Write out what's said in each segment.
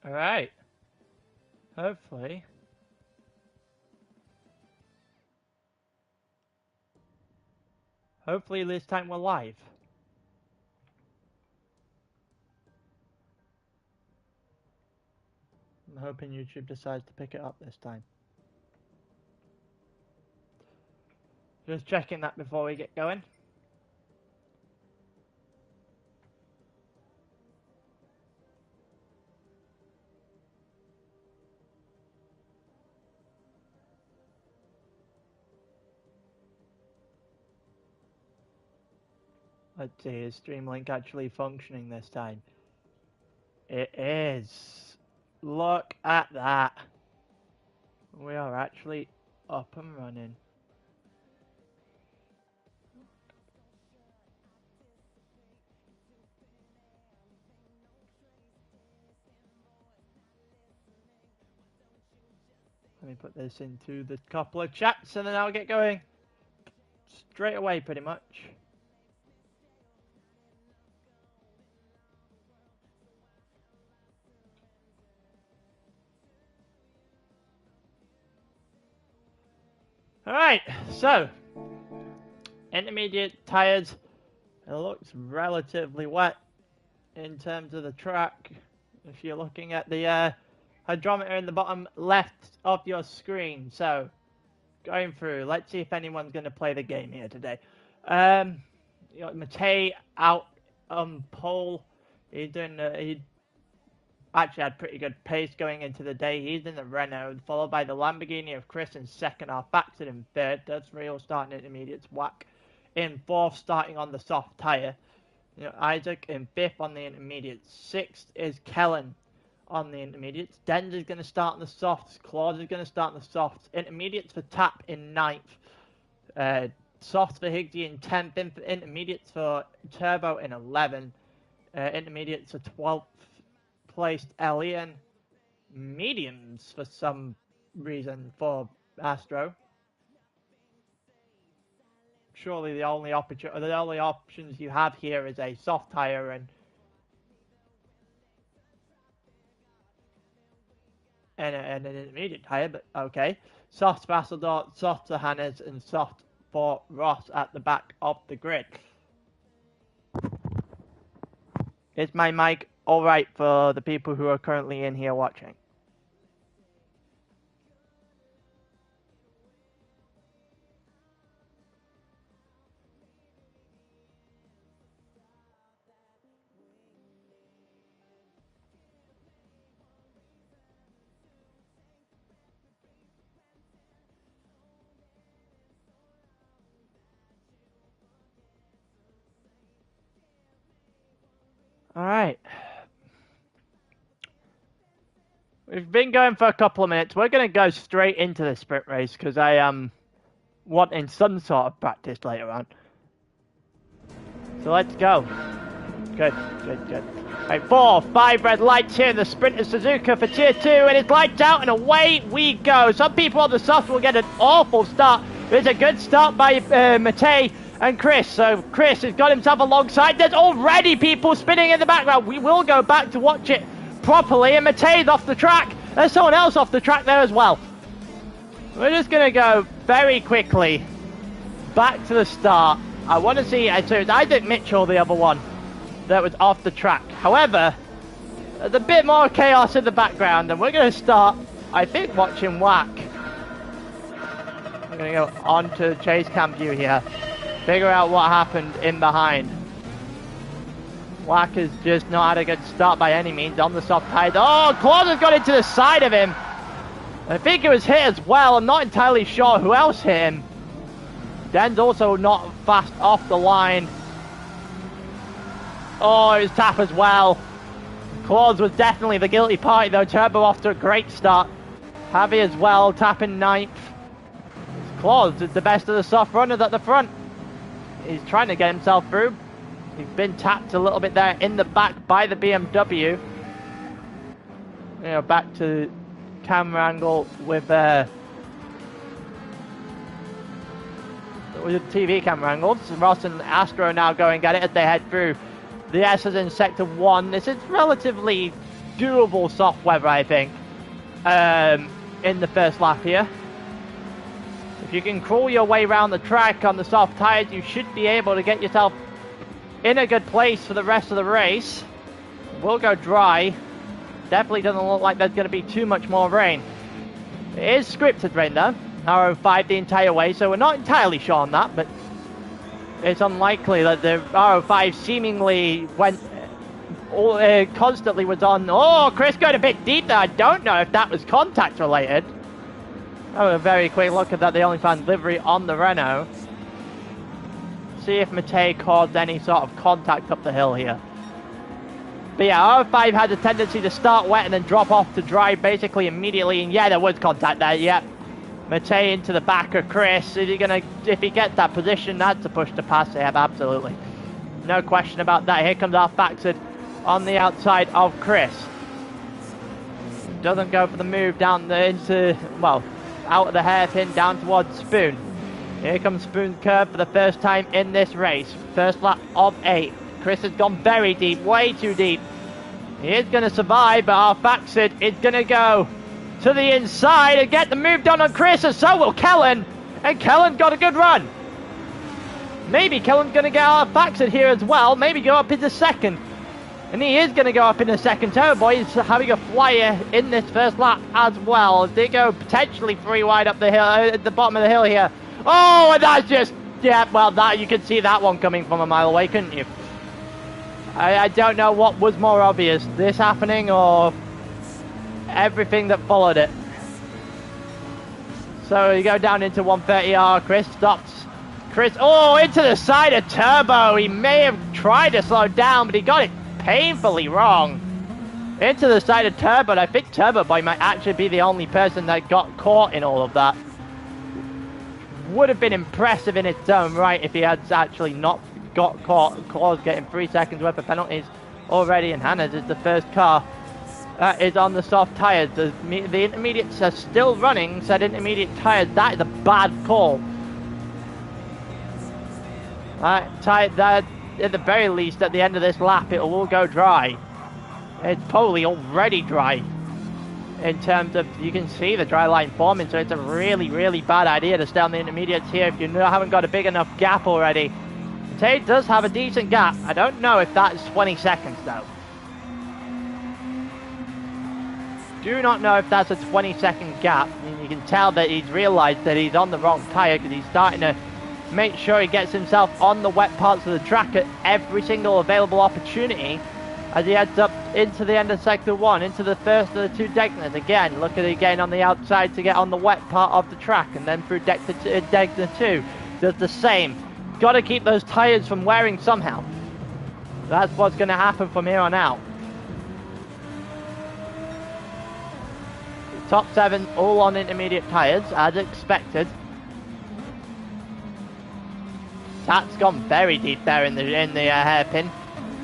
Alright. Hopefully. Hopefully this time we're live. I'm hoping YouTube decides to pick it up this time. Just checking that before we get going. Let's see, is Streamlink actually functioning this time? It is. Look at that. We are actually up and running. Let me put this into the couple of chats and then I'll get going straight away pretty much. Alright, so intermediate tyres. It looks relatively wet in terms of the track. If you're looking at the hydrometer in the bottom left of your screen. So going through, let's see if anyone's going to play the game here today. You got Matej out on pole. He's doing he actually had pretty good pace going into the day. He's in the Renault, followed by the Lamborghini of Chris in second, half Baxter in third. That's Rio starting intermediates, Whack in fourth, starting on the soft tyre. You know, Isaac in fifth on the intermediates. Sixth is Kellen on the intermediates. Dender's going to start on the softs. Claude is going to start on the softs. Intermediates for Tap in ninth. Softs for Higsy in 10th. Intermediates for Turbo in 11th. Intermediates for 12th placed Elian. Mediums for some reason for Astro. Surely the only options you have here is a soft tire and an intermediate tire, but okay. Soft for Hasseldorf, soft for Hannes, and soft for Ross at the back of the grid. Is my mic alright for the people who are currently in here watching? Alright. We've been going for a couple of minutes. We're going to go straight into the sprint race because I am wanting some sort of practice later on. So let's go. Good. Right, 4, 5 red lights here. The sprint is Suzuka for tier 2 and it's lights out and away we go. Some people on the soft will get an awful start. It's a good start by Matej and Chris. So Chris has got himself alongside. There's already people spinning in the background. We will go back to watch it properly. And Matej's off the track. There's someone else off the track there as well. We're just going to go very quickly back to the start. I want to see, so it's Isaac Mitchell, the other one, that was off the track. However, there's a bit more chaos in the background, and we're going to start, I think, watching Whack. I'm going to go on to chase cam view here, figure out what happened in behind. Whack has just not had a good start by any means on the soft tires. Oh, Claude has got into the side of him. I think it was hit as well. I'm not entirely sure who else hit him. Den's also not fast off the line. Oh, it was Tap as well. Claude was definitely the guilty party though. Turbo off to a great start. Javi as well, Tap in ninth. Claude is the best of the soft runners at the front. He's trying to get himself through. He's been tapped a little bit there in the back by the BMW. You know, back to camera angle with TV camera angles. Ross and Astro now going at it as they head through. The S is in sector 1. This is relatively doable soft weather, I think, in the first lap here. If you can crawl your way around the track on the soft tires, you should be able to get yourself in a good place for the rest of the race. We'll go dry. Definitely doesn't look like there's going to be too much more rain. It is scripted rain though, Aero 5 the entire way, so we're not entirely sure on that, but it's unlikely that the Aero 5 seemingly went constantly was on. Oh, Chris got a bit deep there. I don't know if that was contact related. Have a very quick look at that. They only found livery on the Renault. See if Matej caused any sort of contact up the hill here. But yeah, R5 had a tendency to start wet and then drop off to dry basically immediately. And yeah, there was contact there. Yep. Matej into the back of Chris. If he gets that position, that's a push to pass. Yeah, absolutely. No question about that. Here comes our Faxid on the outside of Chris. Doesn't go for the move down out of the hairpin down towards Spoon. Here comes Spoon's curve for the first time in this race. First lap of 8. Chris has gone very deep, way too deep. He is going to survive, but our Faxid is going to go to the inside and get the move done on Chris, and so will Kellen. And Kellen got a good run. Maybe Kellen's going to get our Faxid here as well. Maybe go up into second. And he is going to go up in the second. Turbo Boy is having a flyer in this first lap as well. They go potentially 3 wide up the hill, at the bottom of the hill here. Oh, and that's just, yeah, well, that you could see that one coming from a mile away, couldn't you? I don't know what was more obvious, this happening or everything that followed it. So you go down into 130R, Chris stops. Chris, oh, into the side of Turbo. He may have tried to slow down, but he got it painfully wrong. Into the side of Turbo, and I think Turbo Boy might actually be the only person that got caught in all of that. Would have been impressive in its own right if he had actually not got caught. Claw's getting 3 seconds worth of penalties already, and Hannah's is the first car that is on the soft tyres. The intermediates are still running, said intermediate tyres. That is a bad call. That, at the very least, at the end of this lap, it will go dry. It's probably already dry. In terms of, you can see the dry line forming, so it's a really, really bad idea to stay on the intermediates here if you haven't got a big enough gap already. Tate does have a decent gap. I don't know if that's 20 seconds though. Do not know if that's a 20-second gap. I mean, you can tell that he's realized that he's on the wrong tyre because he's starting to make sure he gets himself on the wet parts of the track at every single available opportunity as he heads up into the end of sector 1, into the first of the 2 Deckners. Again, look at it again on the outside to get on the wet part of the track, and then through Deckner 2 does the same. Got to keep those tyres from wearing somehow. That's what's going to happen from here on out. Top 7 all on intermediate tyres, as expected. Tat's gone very deep there in the hairpin.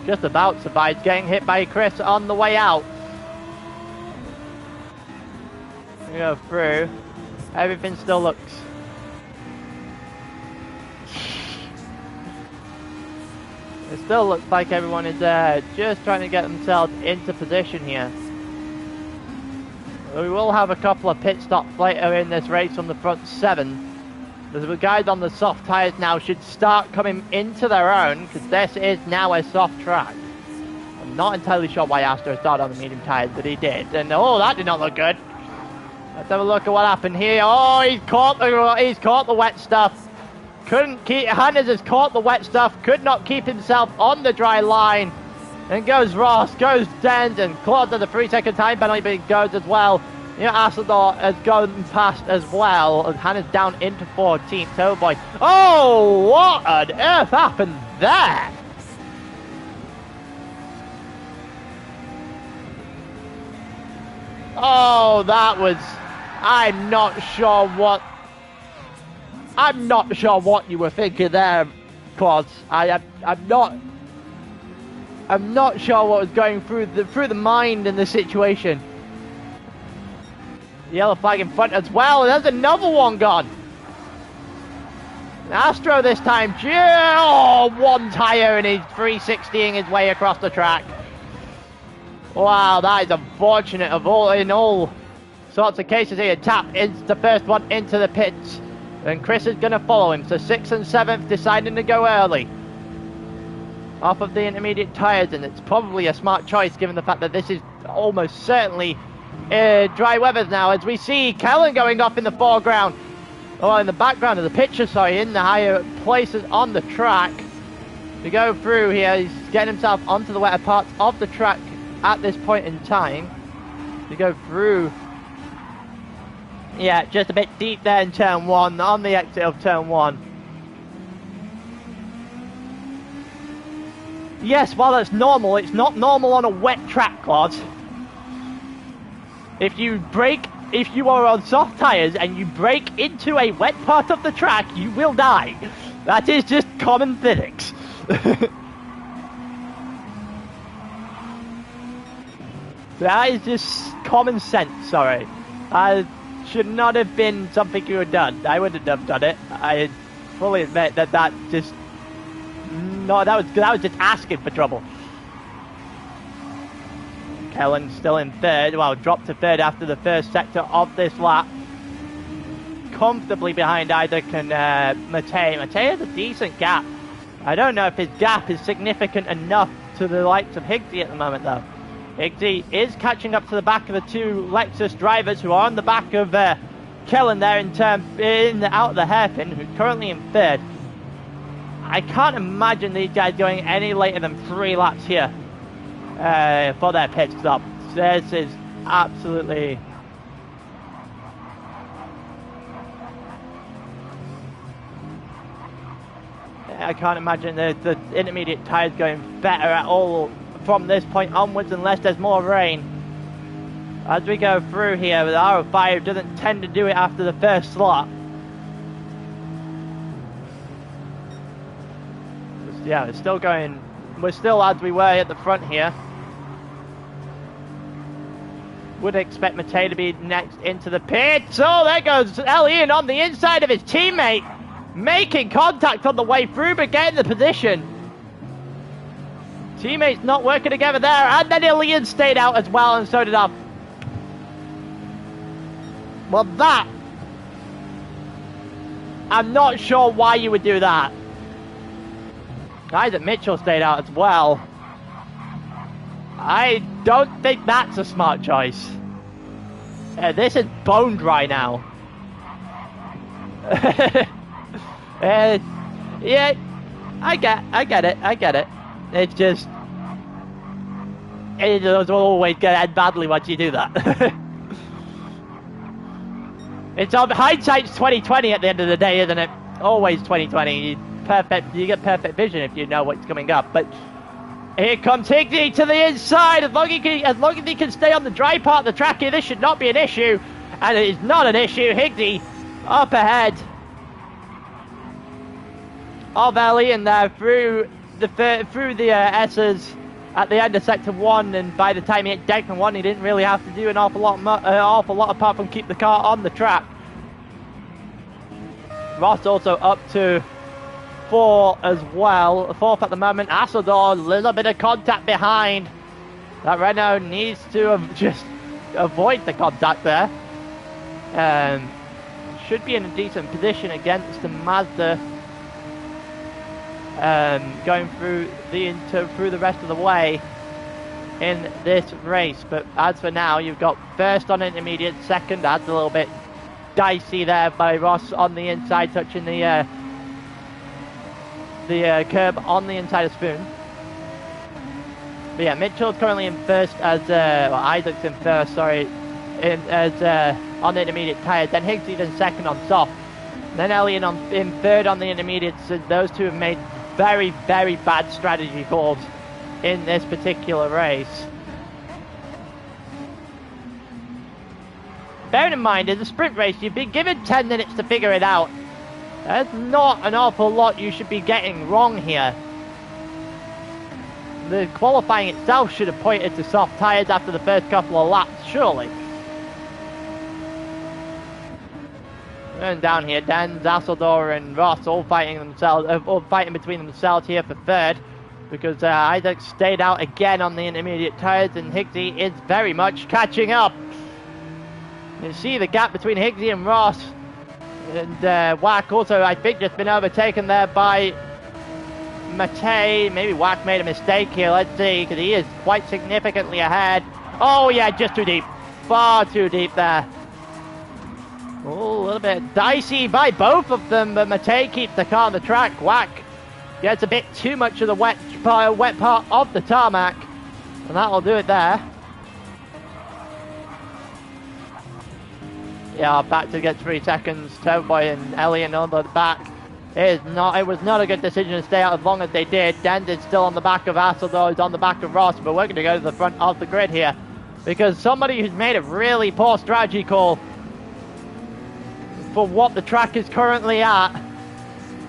Just about survived getting hit by Chris on the way out. We go through. Everything still looks... It still looks like everyone is just trying to get themselves into position here. We will have a couple of pit stops later in this race on the front 7. The guys on the soft tyres now should start coming into their own, because this is now a soft track. I'm not entirely sure why Astro started on the medium tyres, but he did. And oh, that did not look good. Let's have a look at what happened here. Oh, he's caught the wet stuff. Couldn't keep, Hannes has caught the wet stuff, could not keep himself on the dry line. And goes Ross, goes Dens, and Claude does a 3-second time penalty, but he goes as well. You know, Asador has gone past as well, and Hannes down into 14th. Oh boy. Oh, what on earth happened there? Oh, that was... I'm not sure what you were thinking there, Claude. I'm not sure what was going through the mind in the situation. Yellow flag in front as well. There's another one gone. Astro this time. Oh, one tyre and he's 360ing his way across the track. Wow, that is unfortunate of all in all sorts of cases here. Tap is the first one into the pits, and Chris is going to follow him. So 6th and 7th deciding to go early off of the intermediate tyres, and it's probably a smart choice given the fact that this is almost certainly dry weather now, as we see Kellen going off in the foreground, or in the background of the picture, sorry, in the higher places on the track. To go through here, he's getting himself onto the wetter parts of the track at this point in time. To go through, yeah, just a bit deep there in turn 1, on the exit of turn 1. Yes, while that's normal, it's not normal on a wet track, lads. If you are on soft tyres and you brake into a wet part of the track, you will die. That is just common physics. That is just common sense, sorry. I should not have been something you had done. I wouldn't have done it. I fully admit that just... No, that was just asking for trouble. Kellen still in 3rd. Well, dropped to 3rd after the first sector of this lap. Comfortably behind Isaac and Matej. Matej has a decent gap. I don't know if his gap is significant enough to the likes of Higsy at the moment, though. Higsy is catching up to the back of the 2 Lexus drivers who are on the back of Kellen there out of the hairpin, who's currently in 3rd. I can't imagine these guys going any later than 3 laps here for their pit stop. This is absolutely... I can't imagine the intermediate tyres going better at all from this point onwards unless there's more rain. As we go through here, the R5 doesn't tend to do it after the first slot. Yeah, it's still going. We're still as we were at the front here. Would expect Matej to be next into the pit. So there goes Elian on the inside of his teammate, making contact on the way through, but getting the position. Teammates not working together there, and then Elian stayed out as well, and so did Up. Well, that... I'm not sure why you would do that. Isaac Mitchell stayed out as well. I don't think that's a smart choice. This is bone dry now. Yeah, I get it. It's just... It will always get end badly once you do that. It's on hindsight's 2020 at the end of the day, isn't it? Always 2020. You get perfect vision if you know what's coming up. But here comes Higsy to the inside. As long as he can stay on the dry part of the track here, this should not be an issue. And it is not an issue. Higsy up ahead of Elian there through the S's at the end of sector 1, and by the time he hit Declan 1, he didn't really have to do an awful lot apart from keep the car on the track. Ross also up to 4 as well, 4th at the moment. Asador, a little bit of contact behind. That Renault needs to just avoid the contact there. Should be in a decent position against the Mazda. Going through the rest of the way in this race, but as for now, you've got first on intermediate, second. That's a little bit dicey there by Ross on the inside, touching the curb on the inside of Spoon. But yeah, Mitchell's currently in first as Isaac's in first, sorry, on the intermediate tyres. Then Higsy in second on soft. Then Elian in third on the intermediates. So those two have made very, very bad strategy calls in this particular race. Bearing in mind, in a sprint race, you've been given 10 minutes to figure it out. There's not an awful lot you should be getting wrong here. The qualifying itself should have pointed to soft tyres after the first couple of laps, surely. And down here, Dan, Zassador and Ross all fighting between themselves here for third. because Isaac stayed out again on the intermediate tyres, and Higgsy is very much catching up. You see the gap between Higgsy and Ross, and Wack also, I think, just been overtaken there by Matej. Maybe Wack made a mistake here, let's see, because he is quite significantly ahead. Oh yeah, just too deep, far too deep there. Oh, a little bit dicey by both of them, but Matej keeps the car on the track. Wack gets a bit too much of the wet part of the tarmac, and that'll do it there. Yeah, back to get 3 seconds. Turboy and Elliot on the back. It was not a good decision to stay out as long as they did. Dens is still on the back of Asseldor, is on the back of Ross, but we're going to go to the front of the grid here, because somebody who's made a really poor strategy call for what the track is currently at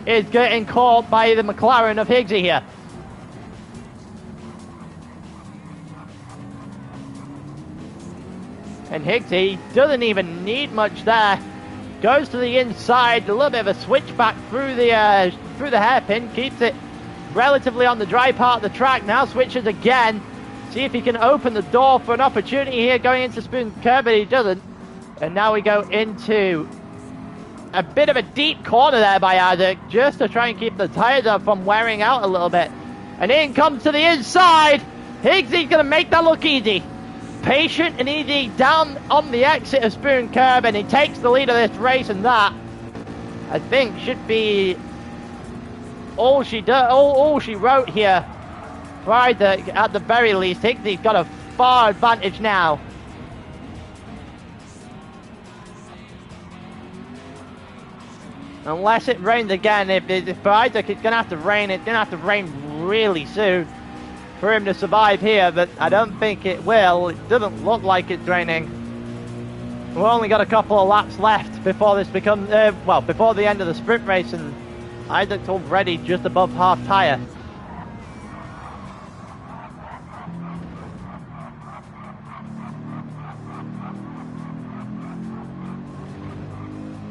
is getting caught by the McLaren of Higgsy here. And Higgsy doesn't even need much there. Goes to the inside, a little bit of a switchback through the hairpin, keeps it relatively on the dry part of the track. Now switches again, see if he can open the door for an opportunity here going into Spoon Curb, but he doesn't. And now we go into a bit of a deep corner there by Isaac, just to try and keep the tyres up from wearing out a little bit. And in comes to the inside. Higgsy's going to make that look easy. Patient and easy down on the exit of Spoon Curb, and he takes the lead of this race, and that, I think, should be all she wrote here for Isaac at the very least. Higgsy's got a far advantage now. Unless it rains again, if for Isaac it's going to have to rain, it's going to have to rain really soon for him to survive here, but I don't think it will. It doesn't look like it's raining. We've only got a couple of laps left before this becomes, before the end of the sprint race, and Isaac's already just above half tyre.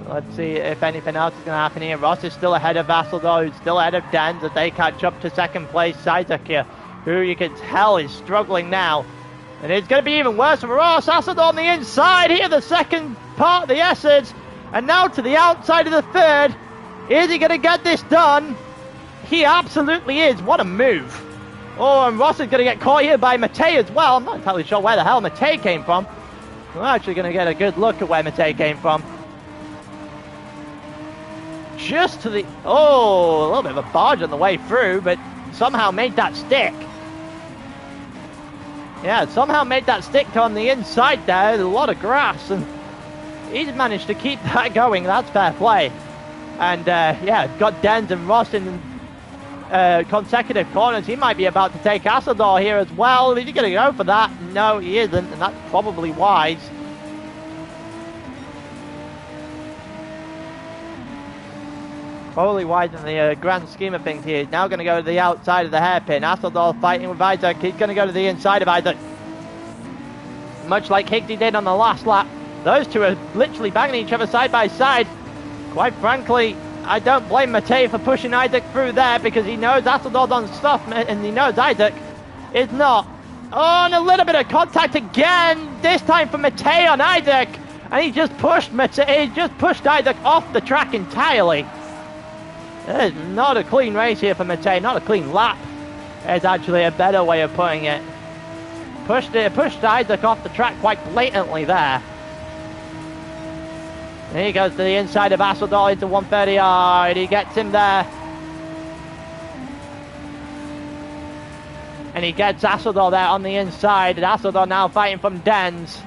Let's see if anything else is going to happen here. Ross is still ahead of Vasseldor, who's still ahead of Dans as they catch up to second place. Isaac here, who you can tell is struggling now. And it's going to be even worse for Ross. Vasseldor on the inside here, the second part of the S's. And now to the outside of the third. Is he going to get this done? He absolutely is. What a move. Oh, and Ross is going to get caught here by Matej as well. I'm not entirely sure where the hell Matej came from. We're actually going to get a good look at where Matej came from. Just to the... Oh, a little bit of a barge on the way through, but somehow made that stick. Yeah, somehow made that stick on the inside there. A lot of grass, and he's managed to keep that going. That's fair play. And, yeah, got Dens and Ross in consecutive corners. He might be about to take Asseldor here as well. Is he going to go for that? No, he isn't, and that's probably wise. Probably wise in the grand scheme of things here. He's now going to go to the outside of the hairpin. Asseldor fighting with Isaac. He's going to go to the inside of Isaac. Much like Higgsy did on the last lap. Those two are literally banging each other side by side. Quite frankly, I don't blame Matej for pushing Isaac through there, because he knows Asseldor's on stuff and he knows Isaac is not. Oh, and a little bit of contact again. This time for Matej on Isaac. And he just pushed Isaac off the track entirely. It's not a clean race here for Matej, not a clean lap. It's actually a better way of putting it. Pushed Isaac off the track quite blatantly there. And he goes to the inside of Asseldor into 130R, he gets him there. And he gets Asseldor there on the inside, and Asseldor now fighting from Dens.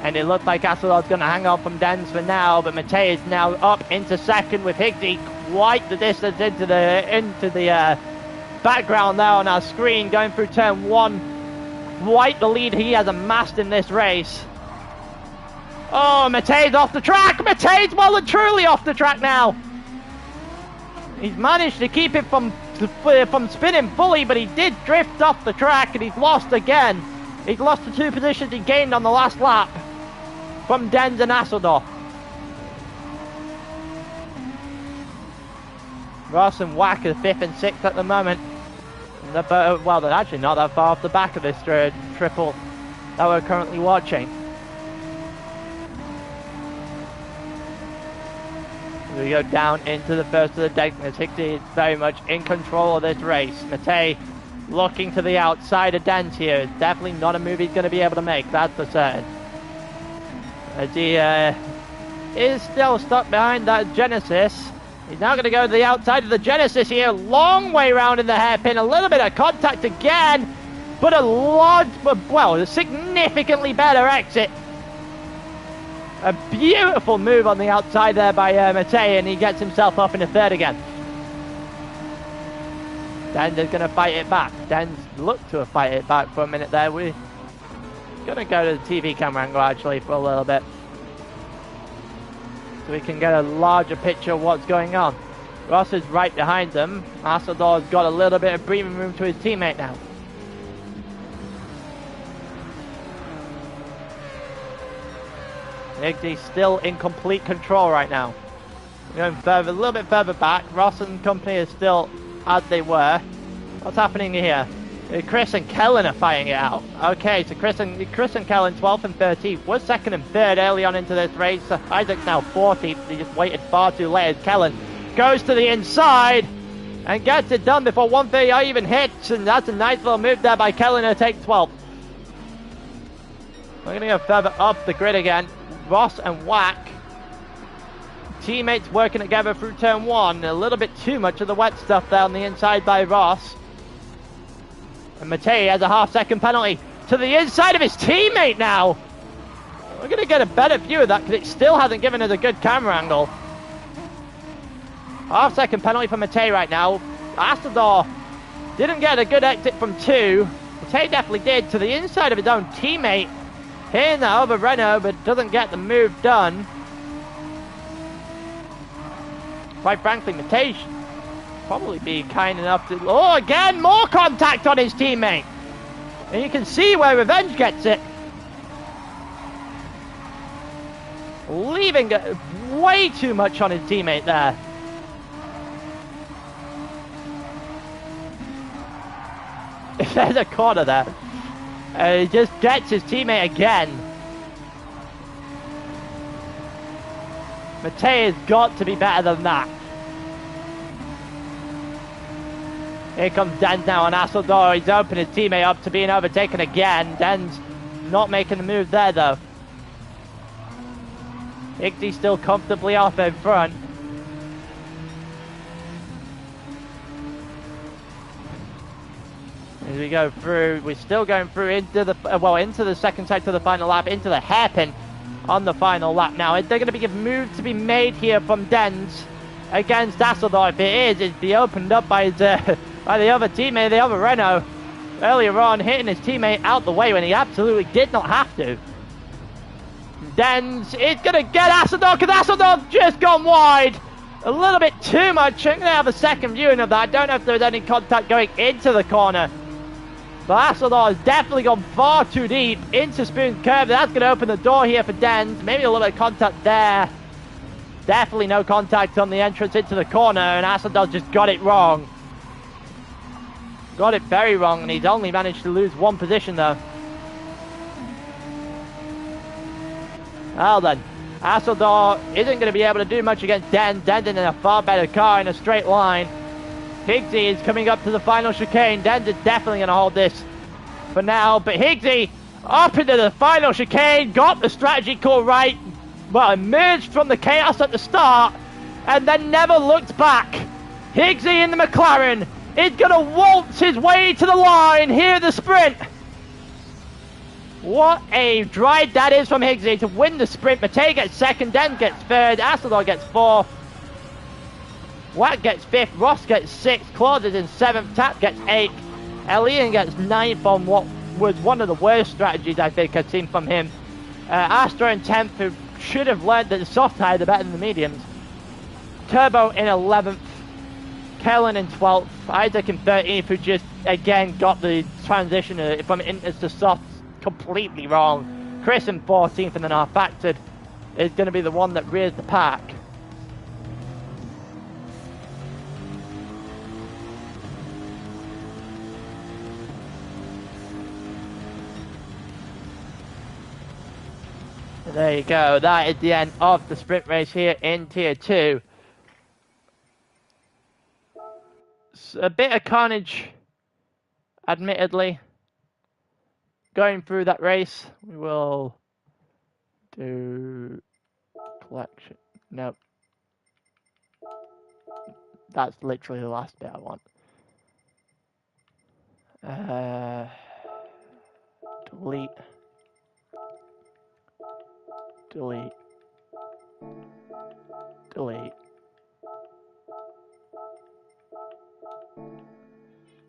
And it looks like Asseldor's going to hang on from Dens for now, but Matej is now up into second with Higgsy quite the distance into the background there on our screen, going through turn one. Quite the lead he has amassed in this race. Oh, Matej's off the track. Matej's well and truly off the track now. He's managed to keep it from spinning fully, but he did drift off the track, and he's lost again. He's lost the 2 positions he gained on the last lap from Dens and Asseldor. Ross and Wack are 5th and 6th at the moment. Well, they're actually not that far off the back of this triple that we're currently watching. We go down into the first of the Degners. Higsy is very much in control of this race. Matei looking to the outside of Dens here. It's definitely not a move he's going to be able to make, that's for certain. As he is still stuck behind that Genesis. He's now going to go to the outside of the Genesis here. Long way round in the hairpin. A little bit of contact again. But a significantly better exit. A beautiful move on the outside there by Matei, and he gets himself up in a third again. Dens is going to fight it back. Dens looked to fight it back for a minute there. We're going to go to the TV camera angle actually for a little bit, so we can get a larger picture of what's going on. Ross is right behind them. Asador's got a little bit of breathing room to his teammate now. Higsy still in complete control right now. Going further, a little bit further back. Ross and company are still as they were. What's happening here? Chris and Kellen are fighting it out. Okay, so Chris and Kellen 12th and 13th. Was 2nd and 3rd early on into this race. Isaac's now 14th. He just waited far too late as Kellen goes to the inside and gets it done before 130 even hits. And that's a nice little move there by Kellen to take 12th. We're going to go further up the grid again. Ross and Wack, teammates working together through turn 1. A little bit too much of the wet stuff there on the inside by Ross. And Matei has a half-second penalty to the inside of his teammate now. We're going to get a better view of that because it still hasn't given us a good camera angle. Half-second penalty for Matei right now. Asador didn't get a good exit from 2. Matei definitely did to the inside of his own teammate. Hitting that other Renault, but doesn't get the move done. Quite frankly, Matei should probably be kind enough to... Oh, again, more contact on his teammate. And you can see where Revenge gets it. Leaving way too much on his teammate there. There's a corner there. He just gets his teammate again. Matei has got to be better than that. Here comes Dens now on Asador. He's opened his teammate up to being overtaken again. Dens not making the move there though. Higsy still comfortably off in front. As we go through, we're still going through into the second sector of the final lap, into the hairpin on the final lap. Now, is there going to be a move to be made here from Dens against Asador? If it is, it'd be opened up by his, by the other teammate, the other Renault, earlier on, hitting his teammate out the way when he absolutely did not have to. Dens is going to get Asador because Asador's just gone wide. A little bit too much. I'm going to have a second viewing of that. I don't know if there's any contact going into the corner. But Asador has definitely gone far too deep into Spoon's curve. That's going to open the door here for Dens. Maybe a little bit of contact there. Definitely no contact on the entrance into the corner. And Asador just got it wrong. Got it very wrong. And he's only managed to lose one position though. Well then. Asador isn't going to be able to do much against Dens. Dens in a far better car in a straight line. Higsy is coming up to the final chicane. Dens is definitely going to hold this for now. But Higsy up into the final chicane. Got the strategy call right. Well, emerged from the chaos at the start. And then never looked back. Higsy in the McLaren is going to waltz his way to the line here at the sprint. What a drive that is from Higsy to win the sprint. Matei gets second. Dens gets third. Asador gets fourth. Watt gets 5th, Ross gets 6th, Claude is in 7th, Tap gets 8th, Elian gets 9th on what was one of the worst strategies I think I've seen from him. Astra in 10th, who should have learned that the soft tires are better than the mediums. Turbo in 11th, Kellen in 12th, Isaac in 13th, who just again got the transition from inters to softs completely wrong. Chris in 14th, and then our factored is going to be the one that rears the pack. There you go. That is the end of the sprint race here in Tier 2. It's a bit of carnage, admittedly, going through that race. We will do collection. Nope. That's literally the last bit I want. Delete. Delete. Delete.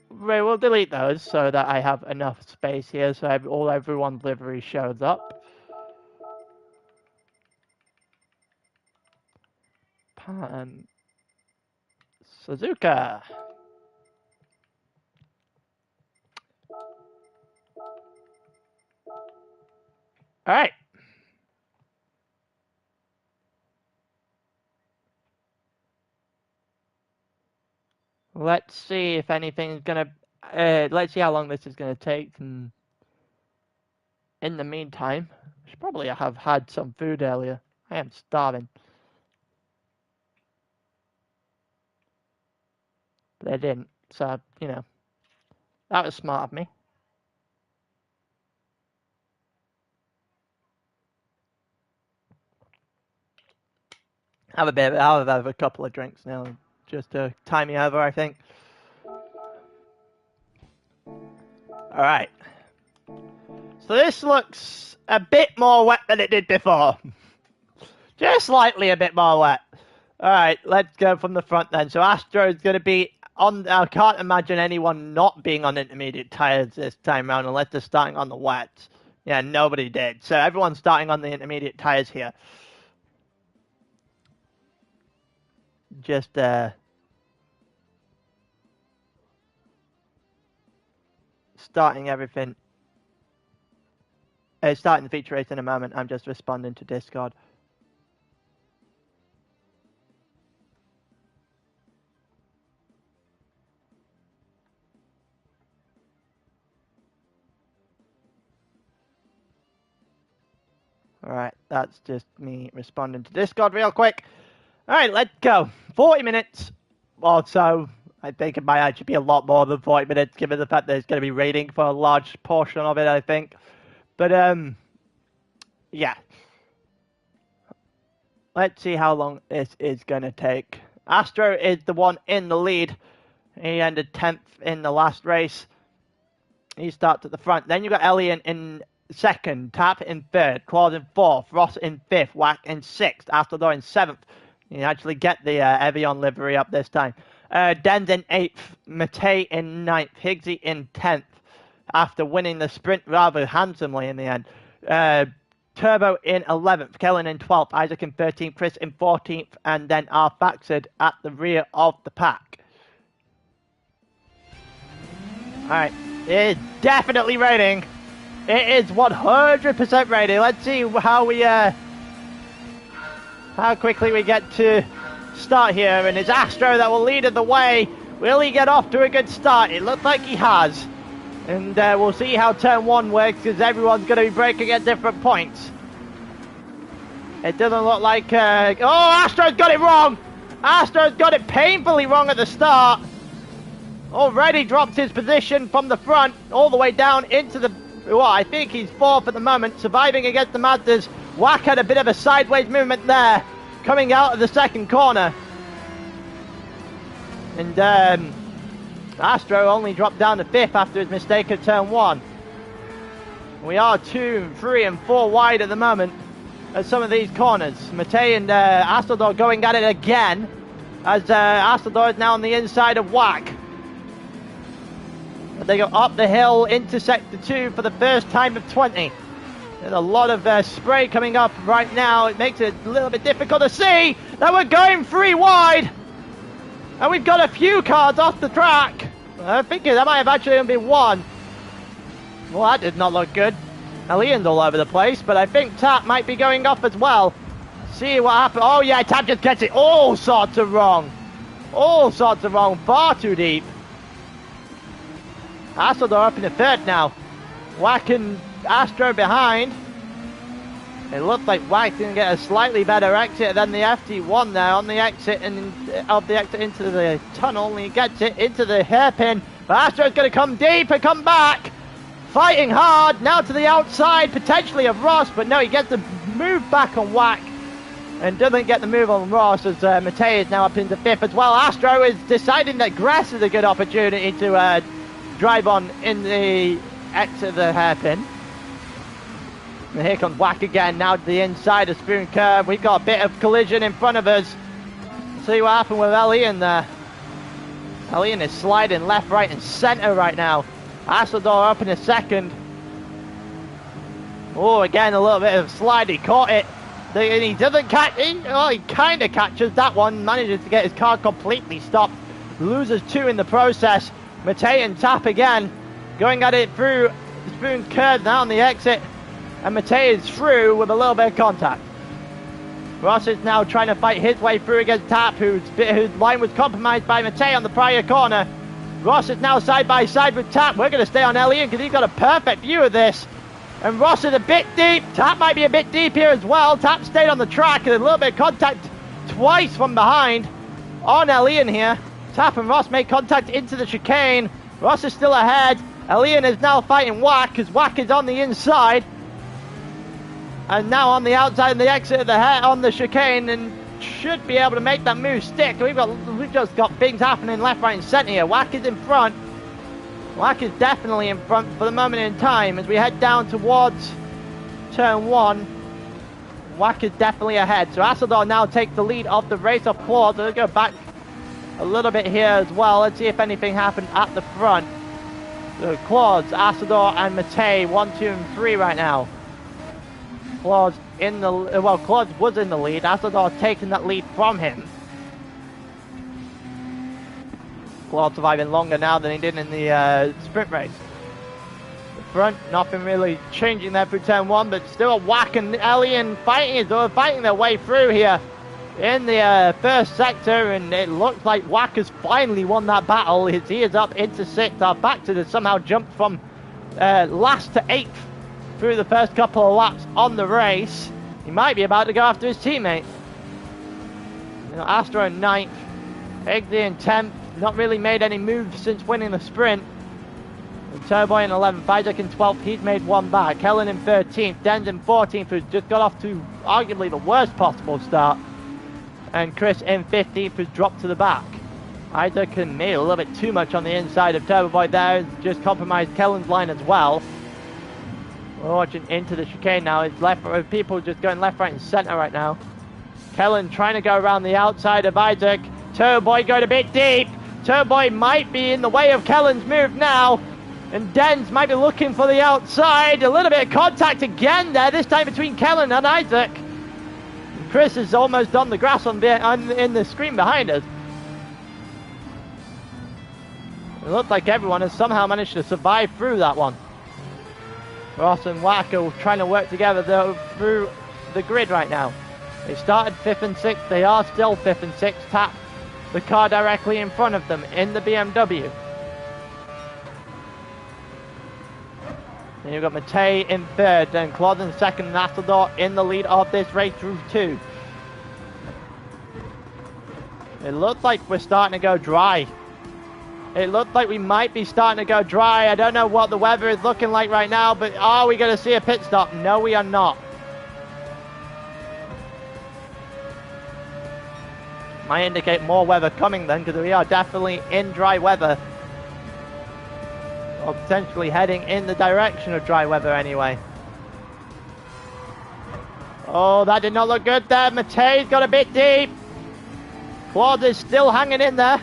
Right, we'll delete those so that I have enough space here so everyone's livery shows up. Pan Suzuka. Alright. Let's see if anything's gonna let's see how long this is gonna take, and in the meantime, I should probably have had some food earlier. I am starving. But I didn't, so you know. That was smart of me. I'll have a couple of drinks now, just to tie me over, I think. Alright. So this looks a bit more wet than it did before. Just slightly a bit more wet. Alright, let's go from the front then. So Astro's going to be on... I can't imagine anyone not being on intermediate tyres this time round unless they're starting on the wets. Yeah, nobody did. So everyone's starting on the intermediate tyres here. Just, starting everything. Starting the feature race in a moment. I'm just responding to Discord. Alright, that's just me responding to Discord real quick. Alright, let's go. 40 minutes or so. I think it might actually be a lot more than 40 minutes, given the fact that it's going to be rating for a large portion of it, I think. But, yeah. Let's see how long this is going to take. Astro is the one in the lead. He ended 10th in the last race. He starts at the front. Then you've got Elian in second, Tap in third, Claude in fourth, Ross in fifth, Wack in sixth, Astrodor in seventh. You actually get the Evian livery up this time. Denz in eighth, Matei in ninth, Higgsy in 10th, after winning the sprint rather handsomely in the end. Turbo in 11th, Kellen in 12th, Isaac in 13th, Chris in 14th, and then Arfaxid at the rear of the pack. Alright, it is definitely raining. It is 100% raining. Let's see how we, how quickly we get to start here. And it's Astro that will lead the way. Will he get off to a good start? It looks like he has. And we'll see how turn one works, because everyone's going to be braking at different points. It doesn't look like... oh, Astro's got it wrong! Astro's got it painfully wrong at the start. Already dropped his position from the front all the way down into the... Well, I think he's fourth at the moment, surviving against the Mazdas. Wack had a bit of a sideways movement there, coming out of the second corner. And Astro only dropped down to fifth after his mistake at turn one. We are 2, 3, and 4 wide at the moment at some of these corners. Matei and Astrodor going at it again, as Astrodor is now on the inside of Wack. They go up the hill into sector 2 for the first time of 20. There's a lot of spray coming up right now. It makes it a little bit difficult to see that we're going 3 wide. And we've got a few cars off the track. I think that might have actually only been one. Well, that did not look good. Elian's all over the place, but I think Tap might be going off as well. See what happens. Oh yeah, Tap just gets it all sorts of wrong. All sorts of wrong. Far too deep. Astrodor up in the third now. Wack and Astro behind. It looks like White's going to get a slightly better exit than the FT1 there on the exit and of the exit into the tunnel. And he gets it into the hairpin. But Astro's going to come deep and come back. Fighting hard now to the outside, potentially of Ross. But no, he gets the move back on Wack and doesn't get the move on Ross as Matei is now up into 5th as well. Astro is deciding that Grass is a good opportunity to drive on in the exit of the hairpin. And here comes Wack again, now to the inside of Spoon Curve. We've got a bit of collision in front of us. See what happened with Elian there. Elian is sliding left, right and centre right now. Asador up in a second. Oh, again a little bit of slide, he caught it. And he doesn't catch it. Oh, he kind of catches that one, manages to get his car completely stopped. Loses 2 in the process. Matei and Tap again, going at it through Spoon Curve now on the exit. And Matei is through with a little bit of contact. Ross is now trying to fight his way through against Tap, whose line was compromised by Matei on the prior corner. Ross is now side by side with Tap. We're going to stay on Elian because he's got a perfect view of this. And Ross is a bit deep. Tap might be a bit deep here as well. Tap stayed on the track and a little bit of contact twice from behind on Elian here. Tap and Ross make contact into the chicane. Ross is still ahead. Elian is now fighting Wack because Wack is on the inside. And now on the outside of the exit of the on the chicane and should be able to make that move stick. We've just got things happening left, right and centre here. Wack is in front. Wack is definitely in front for the moment in time as we head down towards turn 1. Wack is definitely ahead. So Asador now takes the lead of the race off Claude. We'll go back a little bit here as well. Let's see if anything happened at the front. So Claude, Asador and Matei, 1, 2 and 3 right now. Claude in the, well, Claude was in the lead. Asador taking that lead from him. Claude surviving longer now than he did in the sprint race. The front, nothing really changing there through turn 1, but still a Wack and Elian fighting their way through here in the first sector, and it looks like Wack has finally won that battle. He is up into 6th. Back to somehow jumped from last to 8th through the first couple of laps on the race. He might be about to go after his teammate. You know, Astro in 9th, Eggsy in 10th, not really made any moves since winning the sprint. And Turboy in 11th, Isaac in 12th, he's made one back. Helen in 13th, Denz in 14th, who's just got off to arguably the worst possible start. And Chris in 15th, who's dropped to the back. Isaac made a little bit too much on the inside of Turboy there, just compromised Kellen's line as well. We're watching into the chicane now. It's left, people just going left, right and centre right now. Kellen trying to go around the outside of Isaac. Turboy going a bit deep. Turboy might be in the way of Kellen's move now. And Denz might be looking for the outside. A little bit of contact again there, this time between Kellen and Isaac. Chris is almost on the grass in the screen behind us. It looks like everyone has somehow managed to survive through that one. Ross and Wack are trying to work together though through the grid right now. They started 5th and 6th. They are still 5th and 6th. Tap the car directly in front of them in the BMW. And you've got Matei in 3rd, then Claude in 2nd, and Asador in the lead of this race through 2. It looks like we're starting to go dry. It looks like we might be starting to go dry. I don't know what the weather is looking like right now, but are we going to see a pit stop? No, we are not. Might indicate more weather coming then, because we are definitely in dry weather. Or potentially heading in the direction of dry weather anyway. Oh, that did not look good there. Matei's got a bit deep. Claude is still hanging in there.